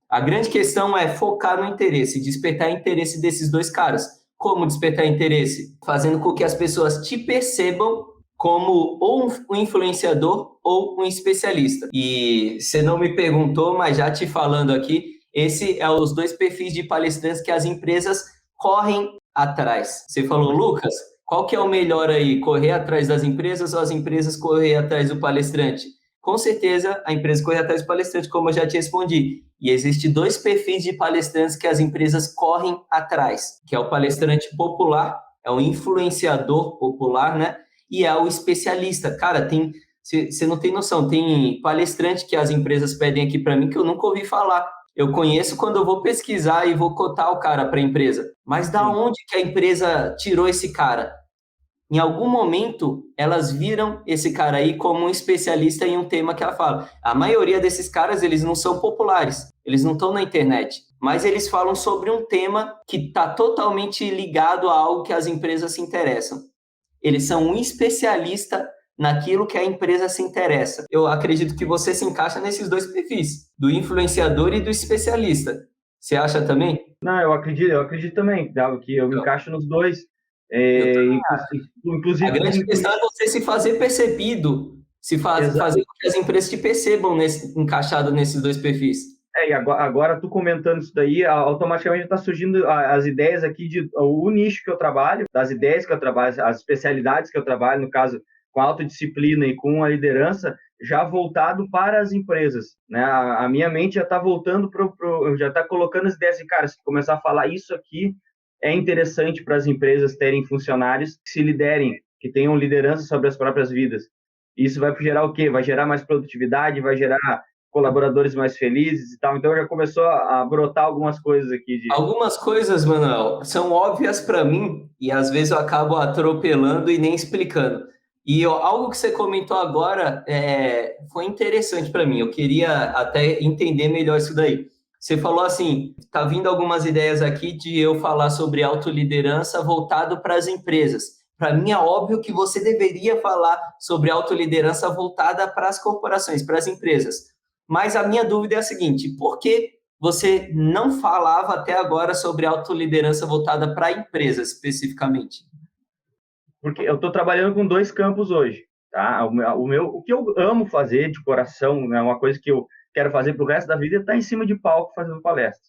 A grande questão é focar no interesse, despertar interesse desses dois caras. Como despertar interesse? Fazendo com que as pessoas te percebam como ou um influenciador ou um especialista. E você não me perguntou, mas já te falando aqui, esse é os dois perfis de palestrantes que as empresas correm atrás. Você falou, Lucas, qual que é o melhor aí? Correr atrás das empresas ou as empresas correr atrás do palestrante? Com certeza, a empresa correr atrás do palestrante, como eu já te respondi. E existem dois perfis de palestrantes que as empresas correm atrás, que é o palestrante popular, é o influenciador popular, né? E é o especialista. Cara, você não tem noção, tem palestrante que as empresas pedem aqui para mim que eu nunca ouvi falar. Eu conheço quando eu vou pesquisar e vou cotar o cara para a empresa. Mas da onde que a empresa tirou esse cara? Em algum momento, elas viram esse cara aí como um especialista em um tema que ela fala. A maioria desses caras, eles não são populares, eles não estão na internet, mas eles falam sobre um tema que está totalmente ligado a algo que as empresas se interessam. Eles são um especialista naquilo que a empresa se interessa. Eu acredito que você se encaixa nesses dois perfis, do influenciador e do especialista. Você acha também?
Não, eu acredito também, que eu me encaixo nos dois.
Eu A
Inclusive,
grande questão é você se fazer percebido, fazer com que as empresas te percebam encaixado nesses dois perfis.
E agora tu comentando isso daí, automaticamente está surgindo as ideias aqui o nicho que eu trabalho, das ideias que eu trabalho, as especialidades que eu trabalho, no caso, com a autodisciplina e com a liderança, já voltado para as empresas, né? A minha mente já está voltando já está colocando as ideias assim, cara, se começar a falar isso aqui, é interessante para as empresas terem funcionários que se liderem, que tenham liderança sobre as próprias vidas. Isso vai gerar o quê? Vai gerar mais produtividade, vai gerar colaboradores mais felizes e tal. Então já começou a brotar algumas coisas aqui
Algumas coisas, Manuel, são óbvias para mim e às vezes eu acabo atropelando e nem explicando. E algo que você comentou agora foi interessante para mim. Eu queria até entender melhor isso daí. Você falou assim, tá vindo algumas ideias aqui de eu falar sobre autoliderança voltado para as empresas. Para mim é óbvio que você deveria falar sobre autoliderança voltada para as corporações, para as empresas. Mas a minha dúvida é a seguinte: por que você não falava até agora sobre autoliderança voltada para empresas especificamente?
Porque eu estou trabalhando com dois campos hoje, tá? O que eu amo fazer de coração, né, uma coisa que eu quero fazer para o resto da vida é estar em cima de palco fazendo palestra.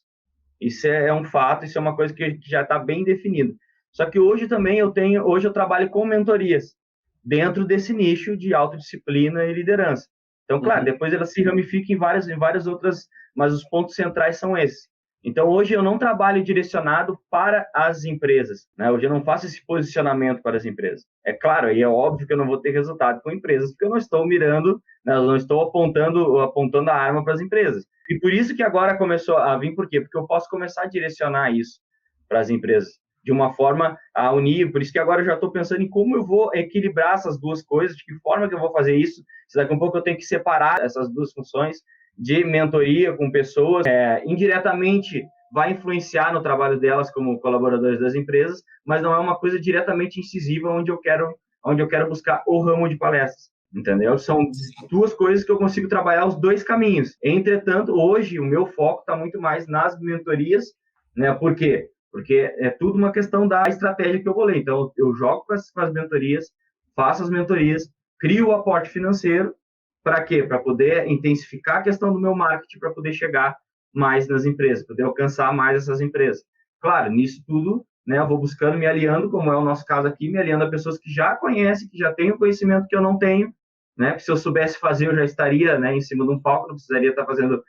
Isso é um fato, isso é uma coisa que já está bem definido. Só que hoje também hoje eu trabalho com mentorias dentro desse nicho de autodisciplina e liderança. Então, claro, depois ela se ramifica em várias outras, mas os pontos centrais são esses. Então, hoje eu não trabalho direcionado para as empresas, né? Hoje eu não faço esse posicionamento para as empresas. É claro, e é óbvio que eu não vou ter resultado com empresas, porque eu não estou mirando, né? Eu não estou apontando a arma para as empresas. E por isso que agora começou a vir, por quê? Porque eu posso começar a direcionar isso para as empresas de uma forma a unir, por isso que agora eu já estou pensando em como eu vou equilibrar essas duas coisas, de que forma que eu vou fazer isso, se daqui a um pouco eu tenho que separar essas duas funções de mentoria com pessoas, indiretamente vai influenciar no trabalho delas como colaboradores das empresas, mas não é uma coisa diretamente incisiva onde eu quero buscar o ramo de palestras. Entendeu? São duas coisas que eu consigo trabalhar os dois caminhos. Entretanto, hoje o meu foco está muito mais nas mentorias, né? Por quê? Porque é tudo uma questão da estratégia que eu vou ler. Então, eu jogo com as mentorias, faço as mentorias, crio o aporte financeiro, para quê? Para poder intensificar a questão do meu marketing, para poder chegar mais nas empresas, poder alcançar mais essas empresas. Claro, nisso tudo, né, eu vou buscando, me aliando, como é o nosso caso aqui, me aliando a pessoas que já conhecem, que já têm o conhecimento que eu não tenho, né? Porque se eu soubesse fazer, eu já estaria, né, em cima de um palco, não precisaria estar fazendo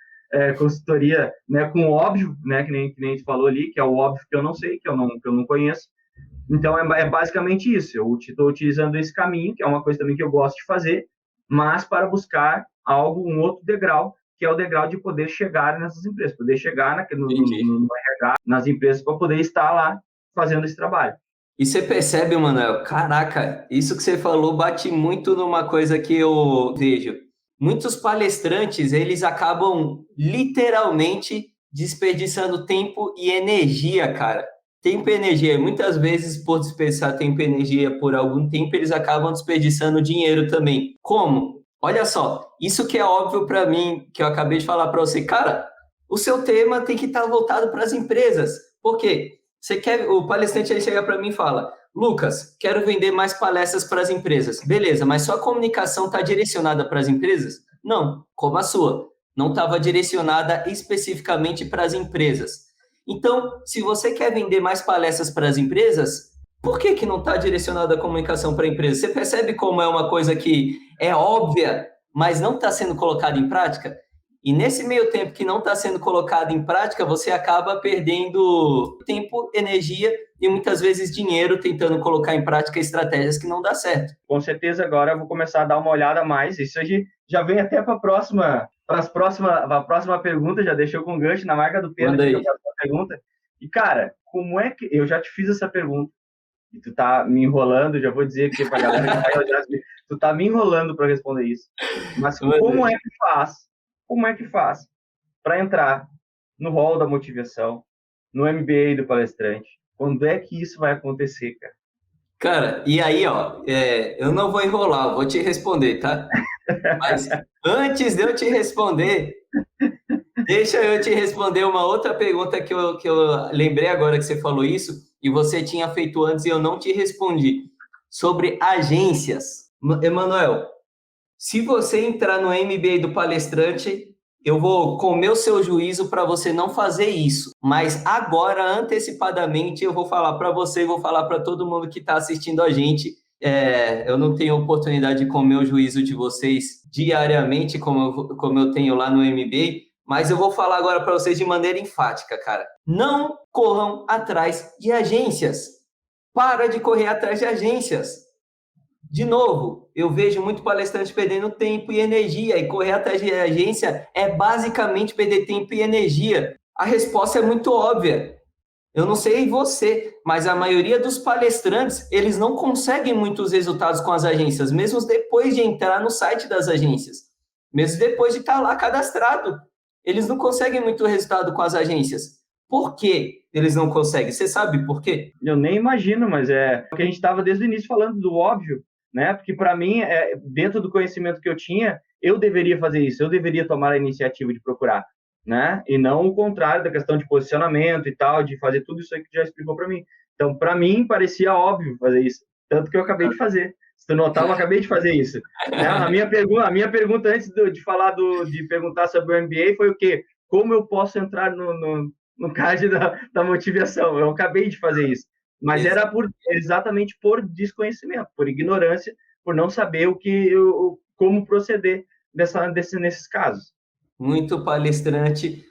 consultoria, né, com o óbvio, né, que nem a gente falou ali, que é o óbvio que eu não sei, que eu não conheço. Então, é basicamente isso. Eu estou utilizando esse caminho, que é uma coisa também que eu gosto de fazer, mas para buscar um outro degrau, que é o degrau de poder chegar nessas empresas, poder chegar no RH, nas empresas, para poder estar lá fazendo esse trabalho.
E você percebe, Manuel, caraca, isso que você falou bate muito numa coisa que eu vejo. Muitos palestrantes, eles acabam literalmente desperdiçando tempo e energia, cara. Tempo e energia. Muitas vezes, por desperdiçar tempo e energia por algum tempo, eles acabam desperdiçando dinheiro também. Como? Olha só, isso que é óbvio para mim, que eu acabei de falar para você. Cara, o seu tema tem que estar voltado para as empresas. Por quê? O palestrante ele chega para mim e fala: Lucas, quero vender mais palestras para as empresas. Beleza, mas sua comunicação está direcionada para as empresas? Não, como a sua. Não estava direcionada especificamente para as empresas. Então, se você quer vender mais palestras para as empresas, por que não está direcionada a comunicação para a empresa? Você percebe como é uma coisa que é óbvia, mas não está sendo colocada em prática? E nesse meio tempo que não está sendo colocado em prática, você acaba perdendo tempo, energia e muitas vezes dinheiro tentando colocar em prática estratégias que não dá certo.
Com certeza agora eu vou começar a dar uma olhada a mais. Isso aí já vem até para a próxima pergunta, já deixou com gancho na marca do Pedro aqui, a próxima pergunta. E, cara, como é que... Eu já te fiz essa pergunta e tu tá me enrolando, já vou dizer aqui para a galera que tu tá me enrolando para responder isso. Mas como é que faz? Como é que faz para entrar no hall da motivação, no MBA do palestrante? Quando é que isso vai acontecer, cara?
Cara, e aí, ó, eu não vou enrolar, eu vou te responder, tá? Mas antes de eu te responder, deixa eu te responder uma outra pergunta que eu lembrei agora que você falou isso, e você tinha feito antes e eu não te respondi. Sobre agências. Emanuel, se você entrar no MBA do palestrante, eu vou comer o seu juízo para você não fazer isso. Mas agora, antecipadamente, eu vou falar para você e vou falar para todo mundo que está assistindo a gente. Eu não tenho oportunidade de comer o juízo de vocês diariamente, como eu tenho lá no MBA, mas eu vou falar agora para vocês de maneira enfática, cara. Não corram atrás de agências. Para de correr atrás de agências. De novo, eu vejo muito palestrante perdendo tempo e energia, e correr atrás de agência é basicamente perder tempo e energia. A resposta é muito óbvia. Eu não sei você, mas a maioria dos palestrantes, eles não conseguem muitos resultados com as agências, mesmo depois de entrar no site das agências, mesmo depois de estar lá cadastrado. Eles não conseguem muito resultado com as agências. Por que eles não conseguem? Você sabe por quê?
Eu nem imagino, mas é o que a gente estava desde o início falando do óbvio, né? Porque para mim, dentro do conhecimento que eu tinha, eu deveria fazer isso, eu deveria tomar a iniciativa de procurar, né? E não o contrário da questão de posicionamento e tal, de fazer tudo isso aí que tu já explicou para mim. Então, para mim, parecia óbvio fazer isso, tanto que eu acabei de fazer. Se tu notar, eu acabei de fazer isso. Né? A minha pergunta antes de falar de perguntar sobre o MBA foi o quê? Como eu posso entrar no card da motivação? Eu acabei de fazer isso. Mas era exatamente por desconhecimento, por ignorância, por não saber como proceder nesses casos.
Muito palestrante,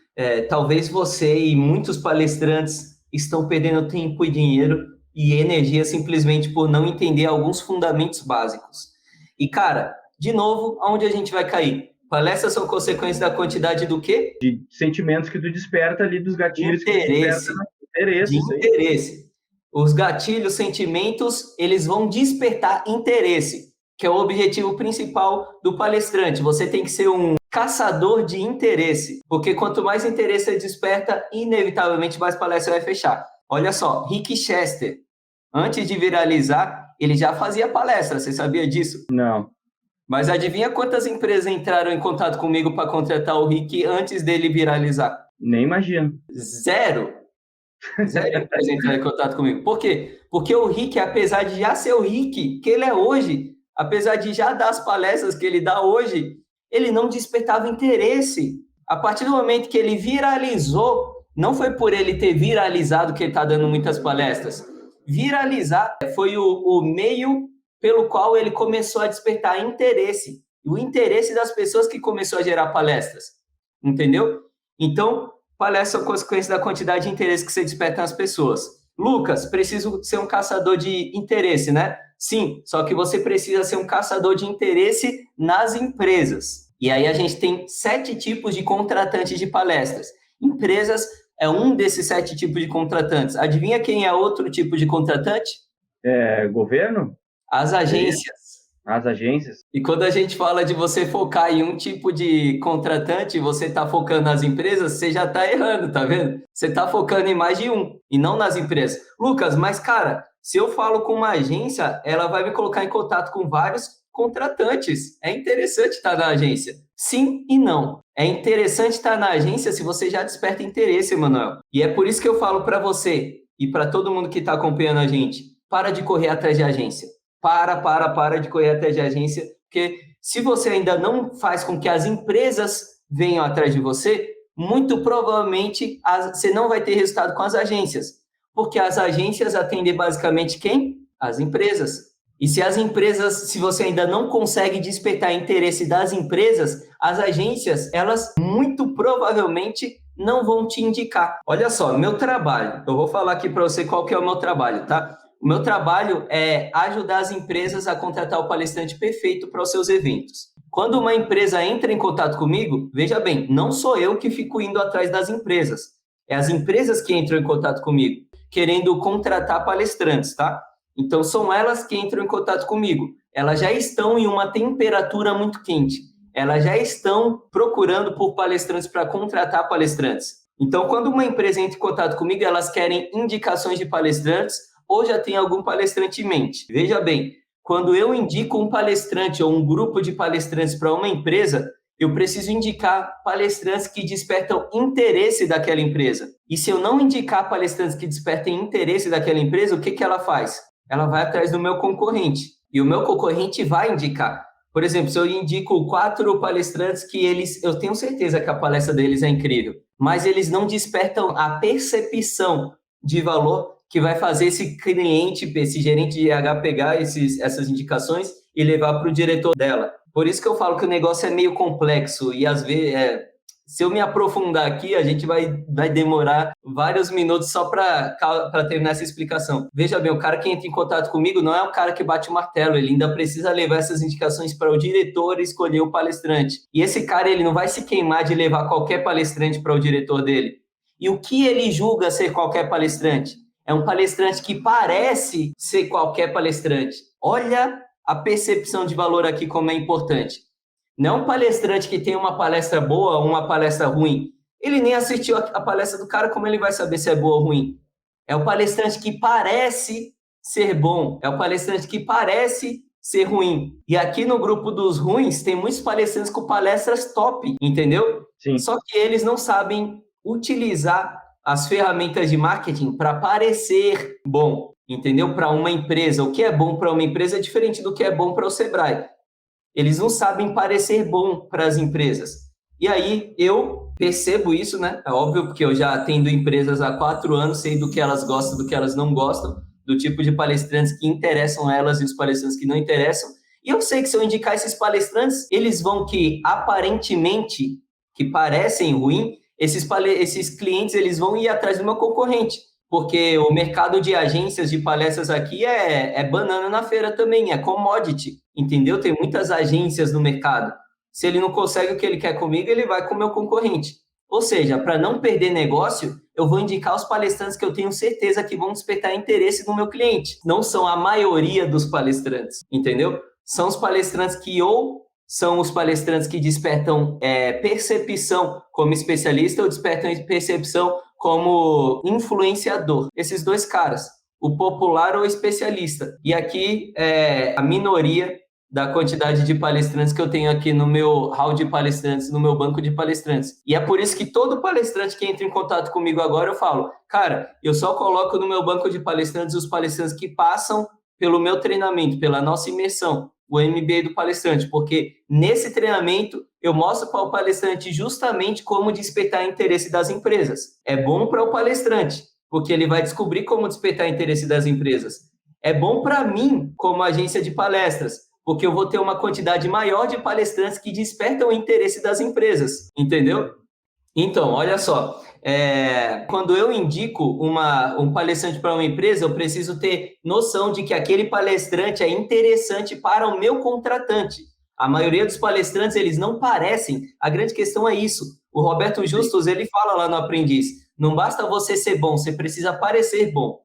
talvez você e muitos palestrantes estão perdendo tempo e dinheiro e energia simplesmente por não entender alguns fundamentos básicos. E, cara, de novo, aonde a gente vai cair? Palestras são consequência da quantidade do quê?
De sentimentos que tu desperta ali, dos gatilhos
interesse,
que tu desperta.
De interesse. Os gatilhos, sentimentos, eles vão despertar interesse, que é o objetivo principal do palestrante. Você tem que ser um caçador de interesse, porque quanto mais interesse você desperta, inevitavelmente mais palestra vai fechar. Olha só, Rick Chester, antes de viralizar, ele já fazia palestra, você sabia disso?
Não.
Mas adivinha quantas empresas entraram em contato comigo para contratar o Rick antes dele viralizar?
Nem imagino.
Zero empresa entraram em contato comigo. Por quê? Porque o Rick, apesar de já ser o Rick que ele é hoje, apesar de já dar as palestras que ele dá hoje, ele não despertava interesse. A partir do momento que ele viralizou, não foi por ele ter viralizado que ele está dando muitas palestras. Viralizar foi o meio pelo qual ele começou a despertar interesse. E o interesse das pessoas que começou a gerar palestras. Entendeu? Então, palestra é consequência da quantidade de interesse que você desperta nas pessoas. Lucas, preciso ser um caçador de interesse, né? Sim, só que você precisa ser um caçador de interesse nas empresas. E aí a gente tem 7 tipos de contratantes de palestras. Empresas é um desses 7 tipos de contratantes. Adivinha quem é outro tipo de contratante?
Governo?
As agências.
As agências.
E quando a gente fala de você focar em um tipo de contratante, você está focando nas empresas, você já está errando, tá vendo? Você está focando em mais de um, e não nas empresas. Lucas, mas cara, se eu falo com uma agência, ela vai me colocar em contato com vários contratantes. É interessante estar na agência. Sim e não. É interessante estar na agência se você já desperta interesse, Emanuel. E é por isso que eu falo para você e para todo mundo que está acompanhando a gente, para de correr atrás de agência. Para de correr atrás de agência, porque se você ainda não faz com que as empresas venham atrás de você, muito provavelmente você não vai ter resultado com as agências, porque as agências atendem basicamente quem? As empresas. E se você ainda não consegue despertar interesse das empresas, as agências, elas muito provavelmente não vão te indicar. Olha só, meu trabalho, eu vou falar aqui para você qual que é o meu trabalho, tá? O meu trabalho é ajudar as empresas a contratar o palestrante perfeito para os seus eventos. Quando uma empresa entra em contato comigo, veja bem, não sou eu que fico indo atrás das empresas. É as empresas que entram em contato comigo, querendo contratar palestrantes, tá? Então, são elas que entram em contato comigo. Elas já estão em uma temperatura muito quente. Elas já estão procurando por palestrantes para contratar palestrantes. Então, quando uma empresa entra em contato comigo, elas querem indicações de palestrantes ou já tem algum palestrante em mente. Veja bem, quando eu indico um palestrante ou um grupo de palestrantes para uma empresa, eu preciso indicar palestrantes que despertam interesse daquela empresa. E se eu não indicar palestrantes que despertem interesse daquela empresa, o que ela faz? Ela vai atrás do meu concorrente. E o meu concorrente vai indicar. Por exemplo, se eu indico 4 palestrantes que eu tenho certeza que a palestra deles é incrível, mas eles não despertam a percepção de valor que vai fazer esse cliente, esse gerente de RH pegar essas indicações e levar para o diretor dela. Por isso que eu falo que o negócio é meio complexo e às vezes, se eu me aprofundar aqui, a gente vai demorar vários minutos só para terminar essa explicação. Veja bem, o cara que entra em contato comigo não é o cara que bate o martelo, ele ainda precisa levar essas indicações para o diretor escolher o palestrante. E esse cara, ele não vai se queimar de levar qualquer palestrante para o diretor dele. E o que ele julga ser qualquer palestrante? É um palestrante que parece ser qualquer palestrante. Olha a percepção de valor aqui como é importante. Não um palestrante que tem uma palestra boa ou uma palestra ruim. Ele nem assistiu a palestra do cara, como ele vai saber se é boa ou ruim? É o palestrante que parece ser bom. É o palestrante que parece ser ruim. E aqui no grupo dos ruins, tem muitos palestrantes com palestras top, entendeu?
Sim.
Só que eles não sabem utilizar as ferramentas de marketing para parecer bom, entendeu? Para uma empresa. O que é bom para uma empresa é diferente do que é bom para o Sebrae. Eles não sabem parecer bom para as empresas. E aí eu percebo isso, né? É óbvio, porque eu já atendo empresas há 4 anos, sei do que elas gostam, do que elas não gostam, do tipo de palestrantes que interessam elas e os palestrantes que não interessam. E eu sei que se eu indicar esses palestrantes, eles vão que aparentemente, que parecem ruim, esses clientes eles vão ir atrás do meu concorrente, porque o mercado de agências de palestras aqui é banana na feira também, é commodity, entendeu? Tem muitas agências no mercado. Se ele não consegue o que ele quer comigo, ele vai com o meu concorrente. Ou seja, para não perder negócio, eu vou indicar os palestrantes que eu tenho certeza que vão despertar interesse no meu cliente. Não são a maioria dos palestrantes, entendeu? São os palestrantes que são os palestrantes que despertam percepção como especialista ou despertam percepção como influenciador. Esses 2 caras, o popular ou o especialista. E aqui é a minoria da quantidade de palestrantes que eu tenho aqui no meu hall de palestrantes, no meu banco de palestrantes. E é por isso que todo palestrante que entra em contato comigo agora, eu falo, cara, eu só coloco no meu banco de palestrantes os palestrantes que passam pelo meu treinamento, pela nossa imersão, o MBA do palestrante, porque nesse treinamento eu mostro para o palestrante justamente como despertar interesse das empresas. É bom para o palestrante, porque ele vai descobrir como despertar interesse das empresas. É bom para mim, como agência de palestras, porque eu vou ter uma quantidade maior de palestrantes que despertam o interesse das empresas, entendeu? Então, olha só, quando eu indico um palestrante para uma empresa, eu preciso ter noção de que aquele palestrante é interessante para o meu contratante. A maioria dos palestrantes, eles não parecem. A grande questão é isso. O Roberto Justus, ele fala lá no Aprendiz, não basta você ser bom, você precisa parecer bom.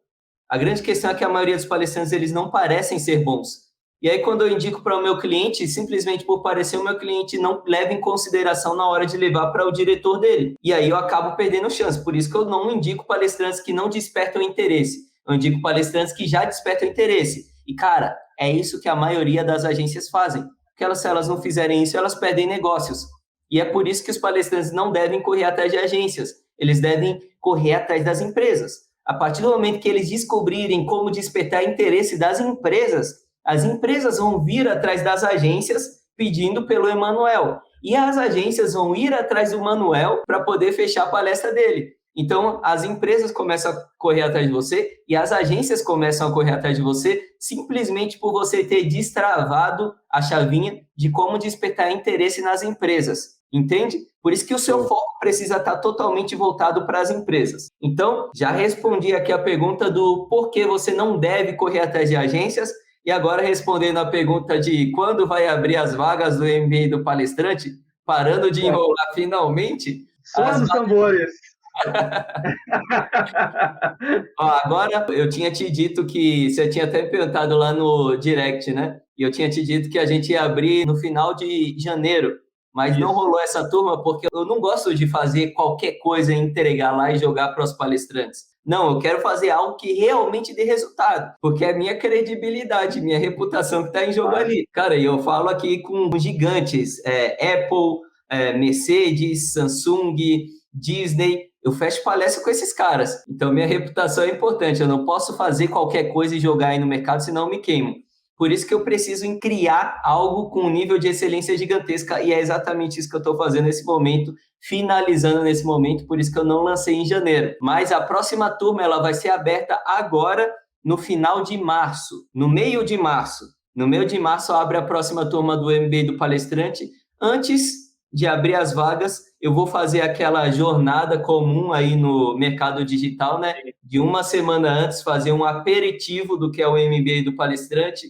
A grande questão é que a maioria dos palestrantes, eles não parecem ser bons. E aí, quando eu indico para o meu cliente, simplesmente por parecer, o meu cliente não leva em consideração na hora de levar para o diretor dele. E aí eu acabo perdendo chance. Por isso que eu não indico palestrantes que não despertam interesse. Eu indico palestrantes que já despertam interesse. E, cara, é isso que a maioria das agências fazem. Porque se elas não fizerem isso, elas perdem negócios. E é por isso que os palestrantes não devem correr atrás de agências. Eles devem correr atrás das empresas. A partir do momento que eles descobrirem como despertar interesse das empresas, as empresas vão vir atrás das agências pedindo pelo Emanuel. E as agências vão ir atrás do Manuel para poder fechar a palestra dele. Então, as empresas começam a correr atrás de você e as agências começam a correr atrás de você simplesmente por você ter destravado a chavinha de como despertar interesse nas empresas. Entende? Por isso que o seu foco precisa estar totalmente voltado para as empresas. Então, já respondi aqui a pergunta do porquê você não deve correr atrás de agências. E agora, respondendo a pergunta de quando vai abrir as vagas do MBA do palestrante, parando de enrolar finalmente...
Só os tambores!
Agora, eu tinha te dito que... Você tinha até perguntado lá no direct, né? E eu tinha te dito que a gente ia abrir no final de janeiro. Mas não rolou essa turma porque eu não gosto de fazer qualquer coisa e entregar lá e jogar para os palestrantes. Não, eu quero fazer algo que realmente dê resultado, porque é minha credibilidade, minha reputação que está em jogo ali. Cara, e eu falo aqui com gigantes, Apple, Mercedes, Samsung, Disney. Eu fecho palestra com esses caras. Então, minha reputação é importante. Eu não posso fazer qualquer coisa e jogar aí no mercado, senão eu me queimo. Por isso que eu preciso em criar algo com um nível de excelência gigantesca, e é exatamente isso que eu estou fazendo nesse momento, finalizando nesse momento, por isso que eu não lancei em janeiro. Mas a próxima turma ela vai ser aberta agora, no final de março, no meio de março. No meio de março abre a próxima turma do MBA do Palestrante. Antes de abrir as vagas, eu vou fazer aquela jornada comum aí no mercado digital, né? De uma semana antes, fazer um aperitivo do que é o MBA do Palestrante,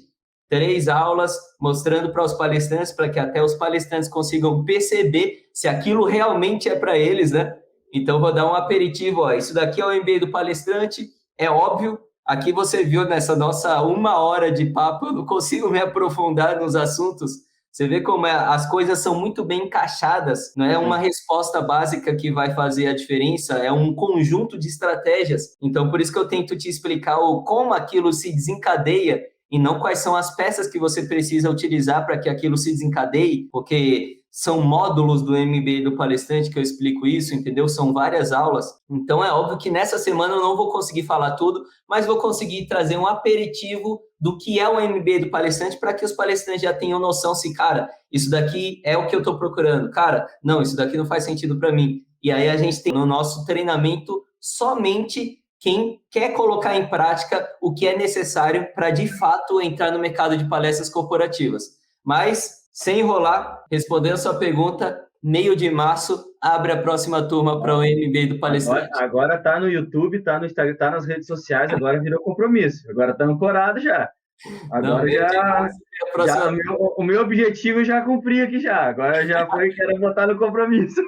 3 aulas, mostrando para os palestrantes, para que até os palestrantes consigam perceber se aquilo realmente é para eles, né? Então, vou dar um aperitivo, ó, isso daqui é o MBA do Palestrante, é óbvio, aqui você viu nessa nossa 1 hora de papo, eu não consigo me aprofundar nos assuntos. Você vê como as coisas são muito bem encaixadas, não é uma resposta básica que vai fazer a diferença, é um conjunto de estratégias. Então, por isso que eu tento te explicar como aquilo se desencadeia e não quais são as peças que você precisa utilizar para que aquilo se desencadeie, porque são módulos do MBA do Palestrante que eu explico isso, entendeu? São várias aulas. Então, é óbvio que nessa semana eu não vou conseguir falar tudo, mas vou conseguir trazer um aperitivo do que é o MBA do Palestrante para que os palestrantes já tenham noção se, cara, isso daqui é o que eu estou procurando. Cara, não, isso daqui não faz sentido para mim. E aí a gente tem no nosso treinamento somente quem quer colocar em prática o que é necessário para, de fato, entrar no mercado de palestras corporativas. Mas, sem enrolar, respondendo a sua pergunta, meio de março, abre a próxima turma para o MBA do Palestrante.
Agora tá no YouTube, tá no Instagram, tá nas redes sociais, agora virou compromisso. Agora tá ancorado já. Agora o meu objetivo eu já cumpri aqui já. Agora já foi que era botar no compromisso.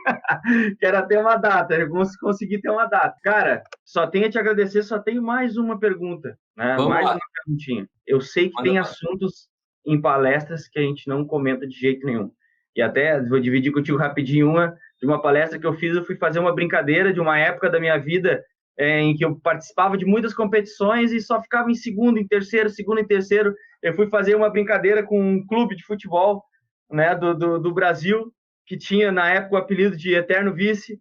Que era ter uma data. Eu consegui ter uma data. Cara, só tenho a te agradecer, só tenho mais uma pergunta. Né? Mais uma perguntinha. Eu sei que tem assuntos em palestras que a gente não comenta de jeito nenhum. E até vou dividir contigo rapidinho de uma palestra que eu fiz. Eu fui fazer uma brincadeira de uma época da minha vida em que eu participava de muitas competições e só ficava em segundo, em terceiro, segundo e terceiro. Eu fui fazer uma brincadeira com um clube de futebol, né, do Brasil, que tinha, na época, o apelido de Eterno Vice.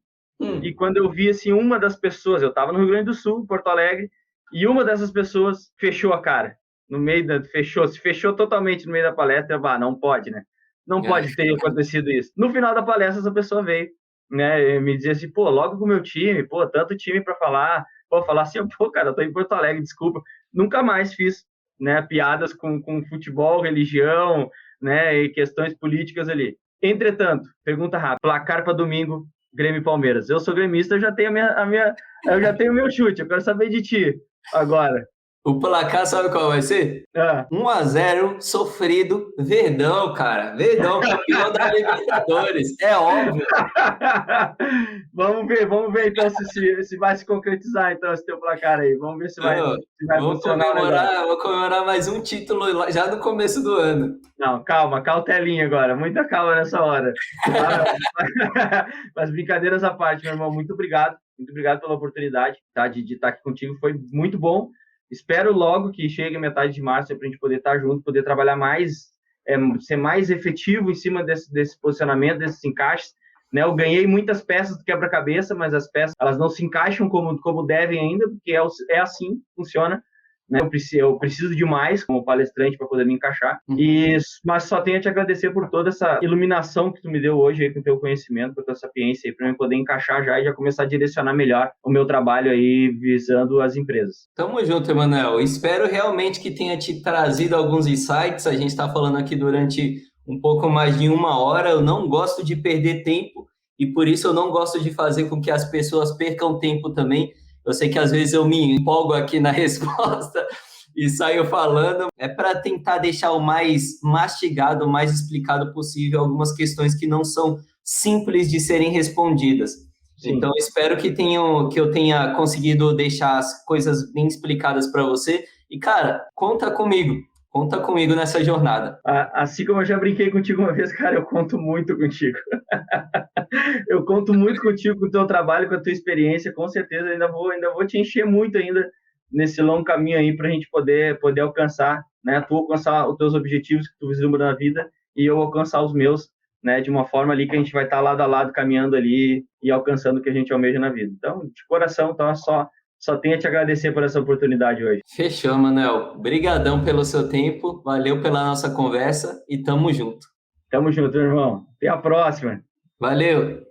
E quando eu vi, assim, uma das pessoas, eu estava no Rio Grande do Sul, Porto Alegre, e uma dessas pessoas fechou a cara. Se fechou totalmente no meio da palestra. Não pode, né? Não pode ter acontecido isso. No final da palestra, essa pessoa veio, né, me dizia assim, logo com o meu time, tanto time para falar, falar assim, cara, eu tô em Porto Alegre, desculpa, nunca mais fiz, né, piadas com futebol, religião, né, e questões políticas ali. Entretanto, pergunta rápida, placar para domingo, Grêmio e Palmeiras. Eu sou gremista, eu já tenho eu já tenho o meu chute, eu quero saber de ti agora.
O placar, sabe qual vai ser? 1-0, sofrido, Verdão, cara. Verdão, campeão da Libertadores. É óbvio.
Vamos ver então se vai se concretizar então esse teu placar aí. Vamos ver se vai funcionar.
Vou comemorar mais um título já no começo do ano.
Não, calma, cautelinha agora. Muita calma nessa hora. Mas brincadeiras à parte, meu irmão. Muito obrigado. Muito obrigado pela oportunidade, tá, de estar aqui contigo. Foi muito bom. Espero logo que chegue a metade de março para a gente poder estar junto, poder trabalhar mais, ser mais efetivo em cima desse posicionamento, desses encaixes. Né? Eu ganhei muitas peças do quebra-cabeça, mas as peças elas não se encaixam como devem ainda, porque é assim que funciona. Né? Eu preciso de mais como palestrante para poder me encaixar. Mas só tenho a te agradecer por toda essa iluminação que tu me deu hoje aí, com o teu conhecimento, com a tua sapiência, para eu poder encaixar já e já começar a direcionar melhor o meu trabalho aí visando as empresas.
Tamo junto, Emanuel. Espero realmente que tenha te trazido alguns insights. A gente está falando aqui durante um pouco mais de 1 hora. Eu não gosto de perder tempo e por isso eu não gosto de fazer com que as pessoas percam tempo também. Eu sei que às vezes eu me empolgo aqui na resposta e saio falando. É para tentar deixar o mais mastigado, o mais explicado possível algumas questões que não são simples de serem respondidas. Sim. Então, espero que eu tenha conseguido deixar as coisas bem explicadas para você. E, cara, conta comigo. Conta comigo nessa jornada.
Assim como eu já brinquei contigo uma vez, cara, eu conto muito contigo. Eu conto muito contigo, com o teu trabalho, com a tua experiência, com certeza ainda vou te encher muito ainda nesse longo caminho aí para a gente poder alcançar, né? Tu alcançar os teus objetivos que tu vislumbra na vida e eu alcançar os meus, né? De uma forma ali que a gente vai estar lado a lado caminhando ali e alcançando o que a gente almeja na vida. Então, de coração, então, só tenho a te agradecer por essa oportunidade hoje.
Fechou, Manuel. Obrigadão pelo seu tempo, valeu pela nossa conversa e tamo junto.
Tamo junto, irmão. Até a próxima.
Valeu!